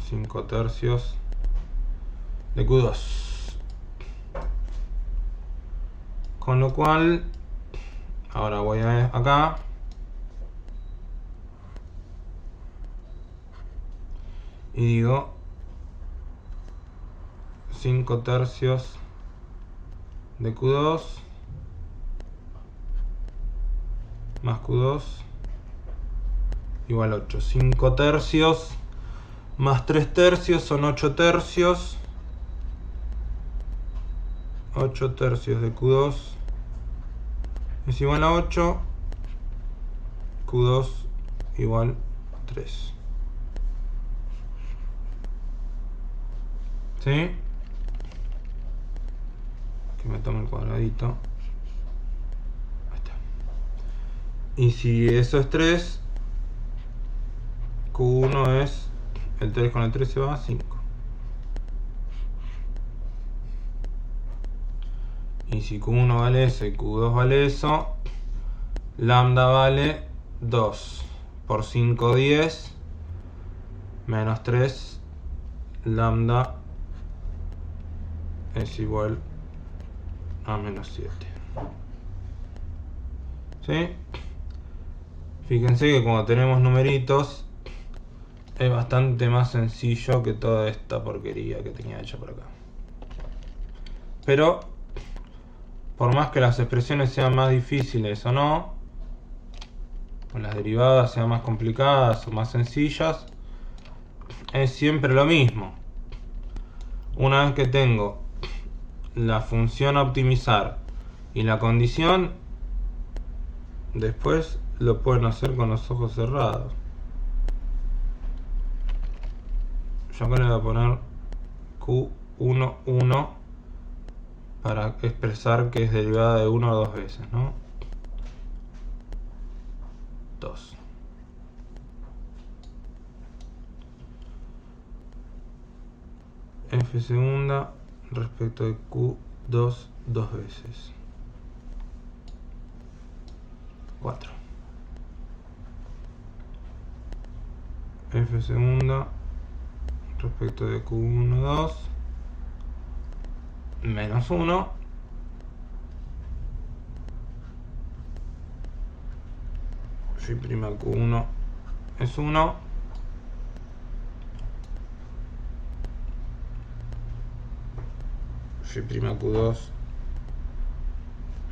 5/3 de Q2. Con lo cual, ahora voy a acá y digo 5/3 de Q2 más Q2 igual 8. 5/3 más 3/3 son 8/3. 8/3 de Q2 es igual a 8. Q2 igual 3. ¿Sí? Que me tome el cuadradito. Ahí está. Y si eso es 3, Q1 es, el 3 con el 3 se va a 5. Y si Q1 vale eso y Q2 vale eso, lambda vale 2 por 5, 10, menos 3, lambda es igual a menos 7. ¿Sí? Fíjense que cuando tenemos numeritos es bastante más sencillo que toda esta porquería que tenía hecha por acá. Pero por más que las expresiones sean más difíciles o no, o las derivadas sean más complicadas o más sencillas, es siempre lo mismo. Una vez que tengo la función a optimizar y la condición, después lo pueden hacer con los ojos cerrados. Yo acá le voy a poner Q11 para expresar que es derivada de 1 o 2 veces, ¿no? 2. F segunda respecto de Q2 2 veces. 4. F segunda respecto de Q1 2 menos 1 phi' Q1 es 1 phi' Q2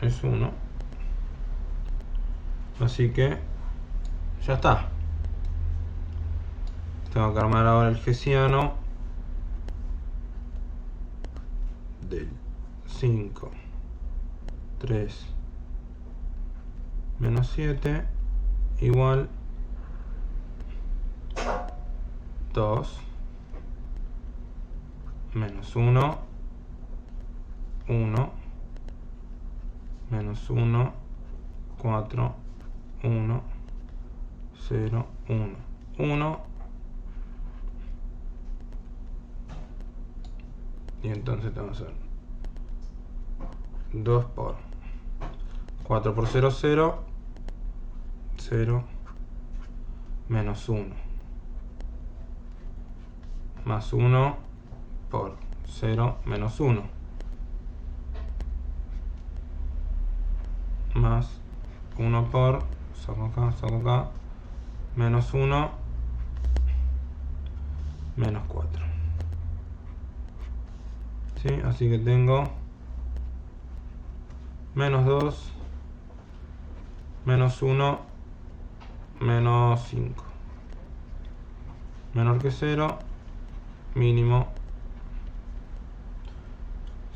es 1. Así que ya está. Tengo que armar ahora el hessiano del 5, 3, menos 7 igual 2 menos 1, 1 menos 1, 4, 1, 0, 1, 1. Y entonces tengo que hacer 2 por 4 por 0, 0, 0, menos 1, más 1 por 0, menos 1, más 1 por, saco acá, menos 1, menos 4. ¿Sí? Así que tengo menos 2, menos 1, menos 5. Menor que 0, mínimo.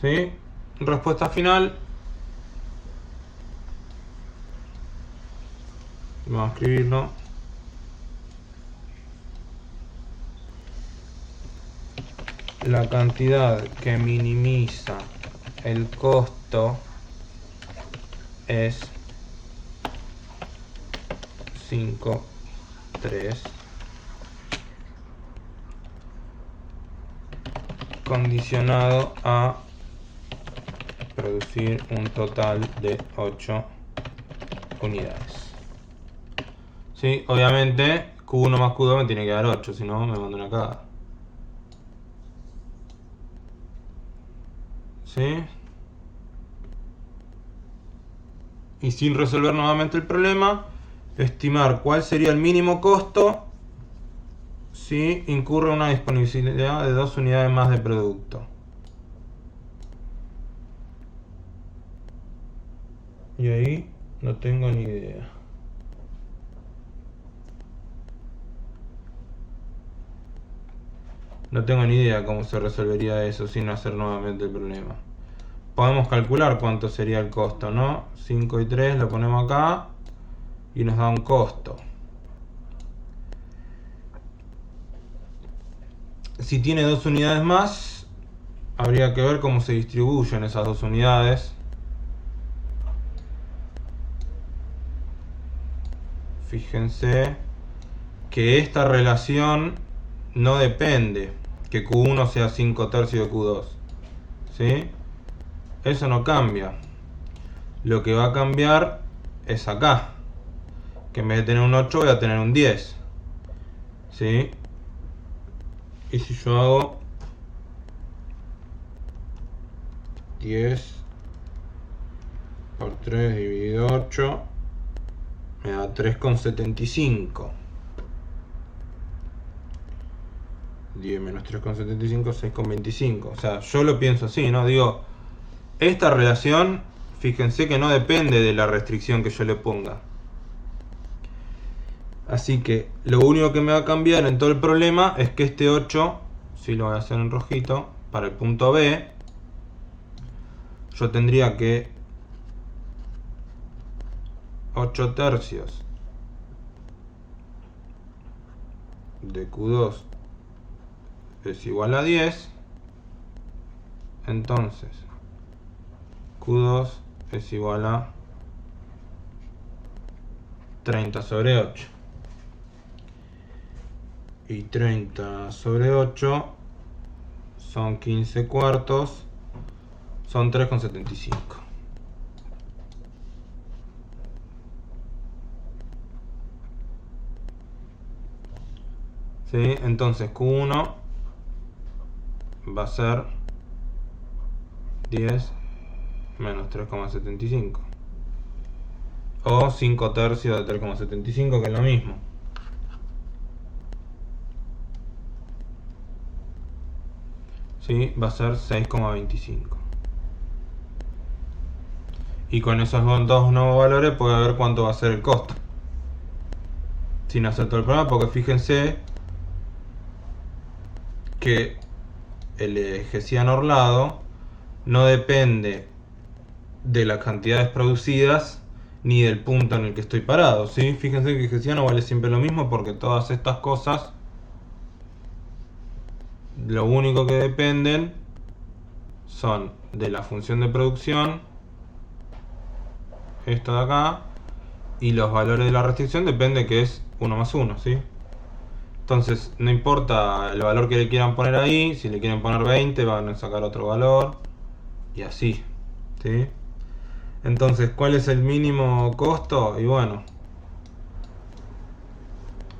¿Sí? Respuesta final. Vamos a escribirlo. La cantidad que minimiza el costo es 5, 3. Condicionado a producir un total de 8 unidades. Sí, obviamente Q1 más Q2 me tiene que dar 8, si no me mando una cagada. ¿Sí? Y sin resolver nuevamente el problema, estimar cuál sería el mínimo costo si incurre una disponibilidad de 2 unidades más de producto. Y ahí no tengo ni idea. No tengo ni idea cómo se resolvería eso sin hacer nuevamente el problema. Podemos calcular cuánto sería el costo, ¿no? 5 y 3 lo ponemos acá y nos da un costo. Si tiene 2 unidades más, habría que ver cómo se distribuyen esas 2 unidades. Fíjense que esta relación no depende que Q1 sea 5 tercios de Q2. ¿Sí? Eso no cambia. Lo que va a cambiar es acá. Que en vez de tener un 8 voy a tener un 10. ¿Sí? Y si yo hago 10 por 3 dividido 8, me da 3,75. 10 menos 3,75, 6,25. O sea, yo lo pienso así, ¿no? Digo, esta relación, fíjense que no depende de la restricción que yo le ponga. Así que lo único que me va a cambiar en todo el problema es que este 8, si lo voy a hacer en rojito, para el punto B, yo tendría que 8 tercios de Q2 es igual a 10. Entonces Q2 es igual a 30 sobre 8. Y 30 sobre 8 son 15 cuartos, son 3,75. ¿Sí? Entonces Q1 va a ser 10 menos 3,75. O 5 tercios de 3,75, que es lo mismo. ¿Sí? Va a ser 6,25. Y con esos dos nuevos valores puedo ver cuánto va a ser el costo. Sin hacer todo el problema, porque fíjense que el eje ciano-orlado no depende de las cantidades producidas ni del punto en el que estoy parado, ¿sí? Fíjense que el eje ciano vale siempre lo mismo, porque todas estas cosas lo único que dependen son de la función de producción, esto de acá, y los valores de la restricción depende que es 1 más 1, ¿sí? Entonces no importa el valor que le quieran poner ahí, si le quieren poner 20 van a sacar otro valor y así, ¿sí? Entonces, ¿cuál es el mínimo costo? Y bueno,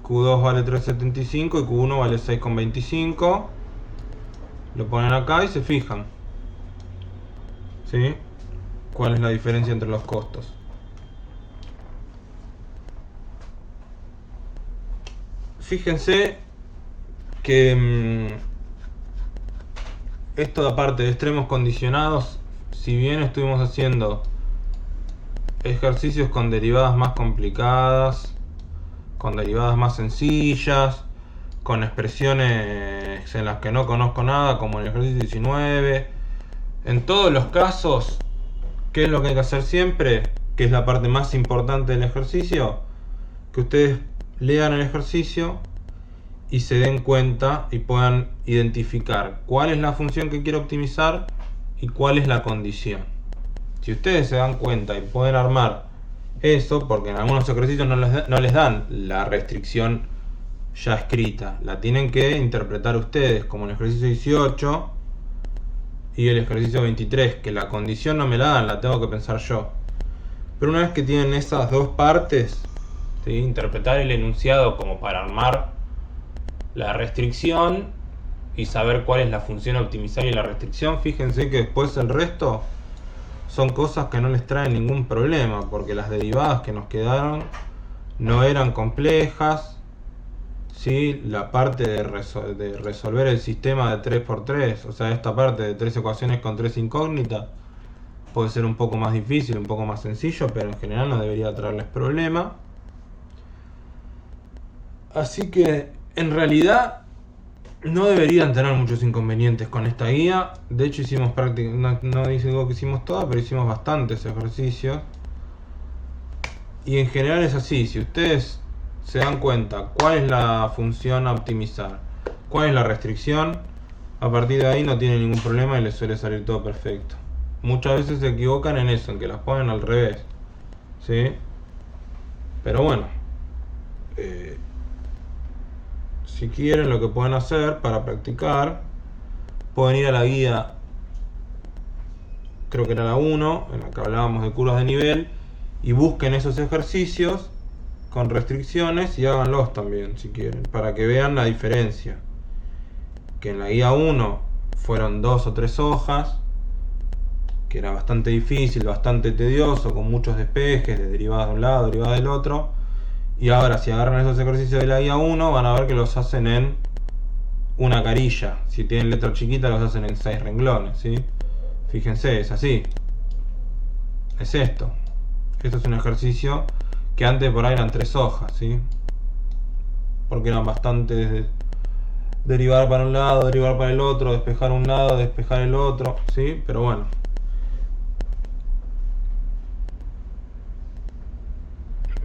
Q2 vale 3,75 y Q1 vale 6,25. Lo ponen acá y se fijan, ¿sí? ¿Cuál es la diferencia entre los costos? Fíjense que esto, aparte de extremos condicionados, si bien estuvimos haciendo ejercicios con derivadas más complicadas, con derivadas más sencillas, con expresiones en las que no conozco nada, como en el ejercicio 19. En todos los casos, ¿qué es lo que hay que hacer siempre? Que es la parte más importante del ejercicio, que ustedes lean el ejercicio y se den cuenta y puedan identificar cuál es la función que quiero optimizar y cuál es la condición. Si ustedes se dan cuenta y pueden armar eso, porque en algunos ejercicios no les dan la restricción ya escrita, la tienen que interpretar ustedes, como en el ejercicio 18 y el ejercicio 23, que la condición no me la dan, la tengo que pensar yo. Pero una vez que tienen esas dos partes, ¿sí? Interpretar el enunciado como para armar la restricción y saber cuál es la función a optimizar y la restricción, fíjense que después el resto son cosas que no les traen ningún problema, porque las derivadas que nos quedaron no eran complejas, ¿sí? La parte de resolver el sistema de 3×3, o sea, esta parte de 3 ecuaciones con 3 incógnitas, puede ser un poco más difícil, un poco más sencillo, pero en general no debería traerles problema. Así que en realidad no deberían tener muchos inconvenientes con esta guía. De hecho hicimos práctica, no digo que hicimos todas, pero hicimos bastantes ejercicios. Y en general es así, si ustedes se dan cuenta cuál es la función a optimizar, cuál es la restricción, a partir de ahí no tienen ningún problema y les suele salir todo perfecto. Muchas veces se equivocan en eso, en que las ponen al revés, ¿sí? Pero bueno, si quieren, lo que pueden hacer para practicar, pueden ir a la guía, creo que era la 1, en la que hablábamos de curvas de nivel, y busquen esos ejercicios con restricciones y háganlos también si quieren, para que vean la diferencia. Que en la guía 1 fueron 2 o 3 hojas, que era bastante difícil, bastante tedioso, con muchos despejes de derivadas de un lado, derivadas del otro. Y ahora si agarran esos ejercicios de la guía 1 van a ver que los hacen en una carilla. Si tienen letra chiquita los hacen en 6 renglones, ¿sí? Fíjense, es así. Es esto. Esto es un ejercicio que antes por ahí eran 3 hojas, ¿sí? Porque eran bastante derivar para un lado, derivar para el otro, despejar un lado, despejar el otro, ¿sí? Pero bueno.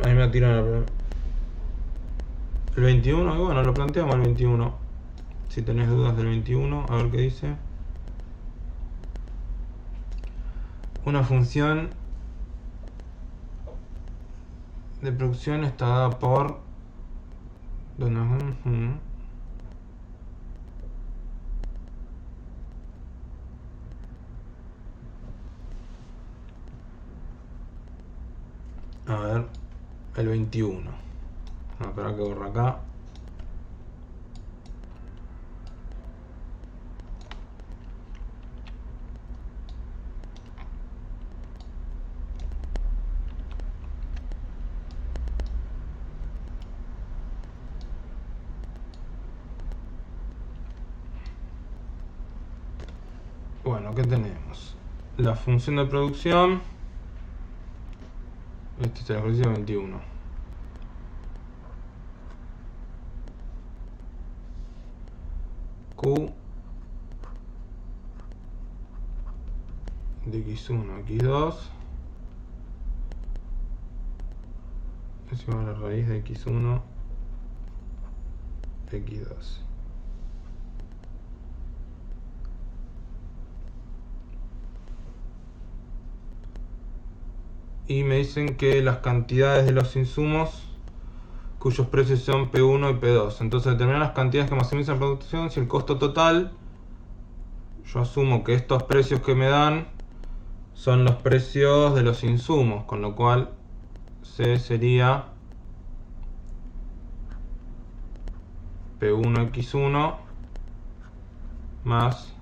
Ahí me tiran el 21, y bueno, lo planteamos el 21. Si tenés dudas del 21, a ver qué dice. Una función de producción está dada por... A ver, el 21. Vamos a esperar que borra acá. Bueno, ¿qué tenemos? La función de producción. Este es el ejercicio 21. Q de x1, x2 es igual a la raíz de x1, x2. Y me dicen que las cantidades de los insumos cuyos precios son P1 y P2. Entonces determinar las cantidades que maximizan la producción. Si el costo total, yo asumo que estos precios que me dan son los precios de los insumos, con lo cual C sería P1x1 más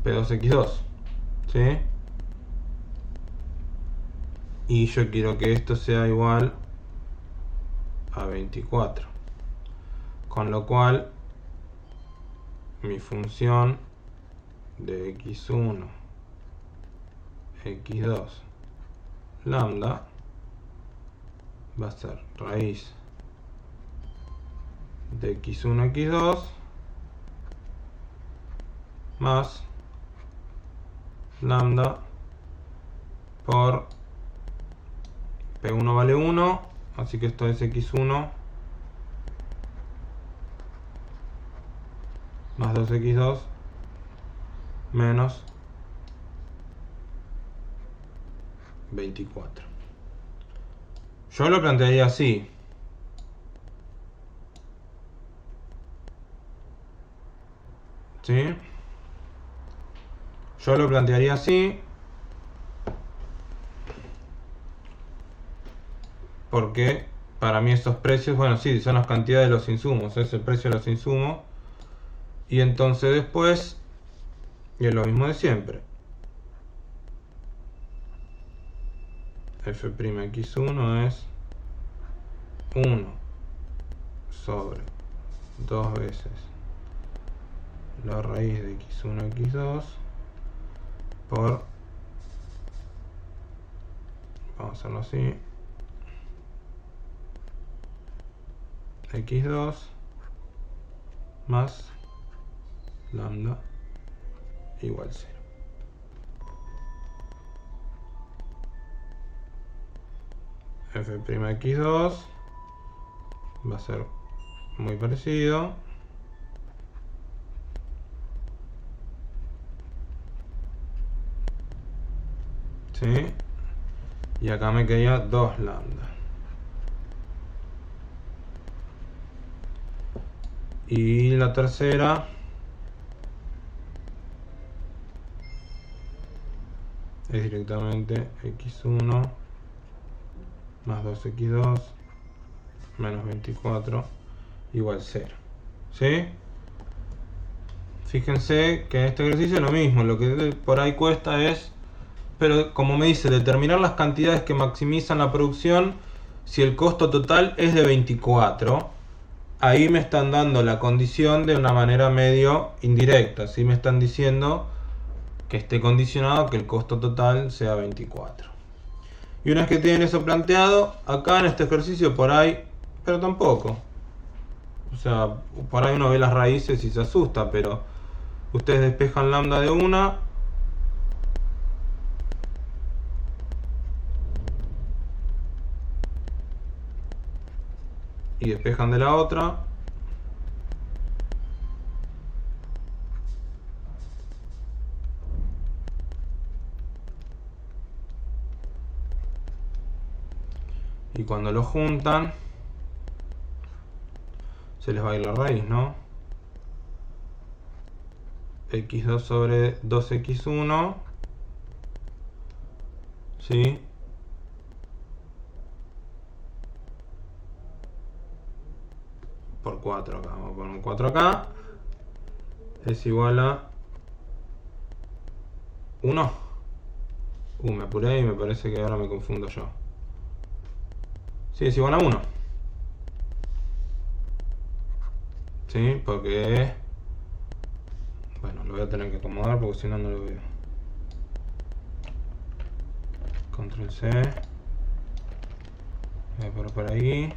P2x2, ¿sí? Y yo quiero que esto sea igual a 24, con lo cual mi función de x1, x2, lambda va a ser raíz de x1, x2 más lambda por P1 vale 1, así que esto es x1 más 2x2 menos 24. Yo lo plantearía así. ¿Sí? Yo lo plantearía así. Porque para mí estos precios, bueno, sí, son las cantidades de los insumos, es el precio de los insumos. Y entonces después, y es lo mismo de siempre. F'x1 es 1 sobre 2 veces la raíz de x1, x2 por, vamos a hacerlo así, x2 más lambda igual 0. F'x2 va a ser muy parecido. ¿Sí? Y acá me quedaría 2 lambda. Y la tercera es directamente x1 más 2x2 menos 24 igual 0. ¿Sí? Fíjense que en este ejercicio es lo mismo, lo que por ahí cuesta es, pero como me dice, determinar las cantidades que maximizan la producción si el costo total es de 24. Ahí me están dando la condición de una manera medio indirecta, ¿sí? Me están diciendo que esté condicionado que el costo total sea 24. Y una vez que tienen eso planteado, acá en este ejercicio por ahí, pero tampoco. O sea, por ahí uno ve las raíces y se asusta, pero ustedes despejan lambda de una y despejan de la otra. Y cuando lo juntan, se les va a ir la raíz, ¿no? x2 sobre 2x1, ¿sí? Por 4 acá, vamos a poner un 4 acá, es igual a 1. Me apuré y me parece que ahora me confundo yo. Sí, es igual a 1. Sí, porque... Bueno, lo voy a tener que acomodar porque si no, no lo veo. Control C. Voy a poner por ahí.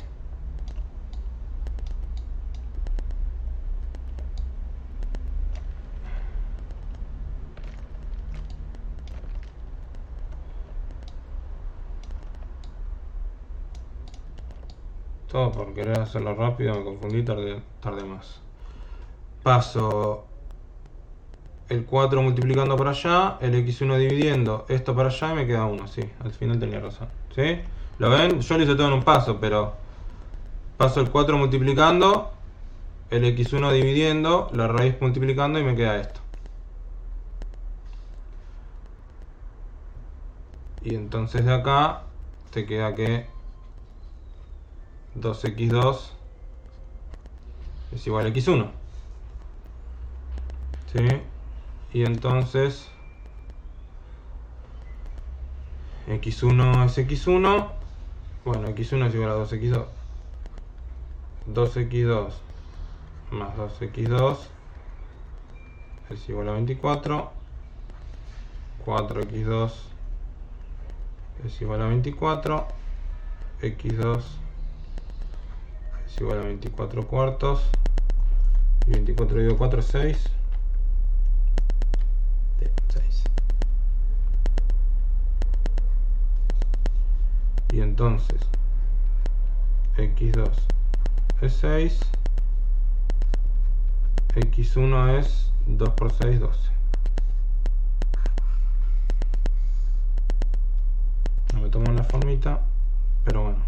Todo por querer hacerlo rápido, me confundí, tardé más. Paso el 4 multiplicando para allá, el x1 dividiendo esto para allá y me queda 1, sí, al final tenía razón. ¿Sí? ¿Lo ven? Yo lo hice todo en un paso, pero paso el 4 multiplicando, el x1 dividiendo, la raíz multiplicando y me queda esto. Y entonces de acá te queda que 2x2 es igual a x1. ¿Sí? Y entonces x1 es x1. Bueno, x1 es igual a 2x2. 2x2 más 2x2 es igual a 24. 4x2 es igual a 24. x2 es igual a 24 cuartos, y 24 dividido 4 es 6. 6. Y entonces x2 es 6, x1 es 2 por 6, 12. No me tomo la formita, pero bueno.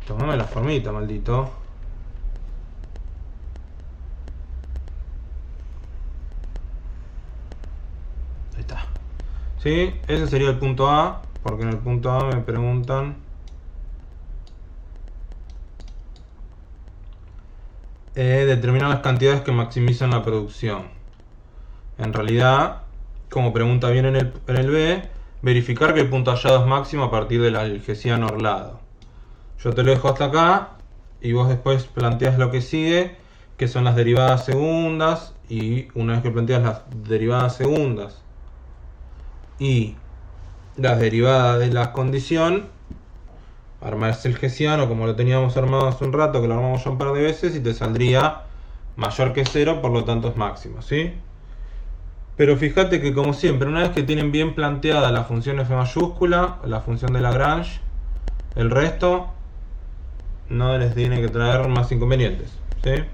Tomame la formita, maldito. Ahí está. ¿Sí? Ese sería el punto A, porque en el punto A me preguntan determinar las cantidades que maximizan la producción. En realidad, como pregunta bien en el B, verificar que el punto hallado es máximo a partir del algeciano orlado. Yo te lo dejo hasta acá y vos después planteas lo que sigue, que son las derivadas segundas, y una vez que planteas las derivadas segundas y las derivadas de la condición, armás el hessiano como lo teníamos armado hace un rato, que lo armamos ya un par de veces, y te saldría mayor que 0, por lo tanto es máximo, ¿sí? Pero fíjate que, como siempre, una vez que tienen bien planteada la función f mayúscula, la función de Lagrange, el resto no les tiene que traer más inconvenientes, ¿sí?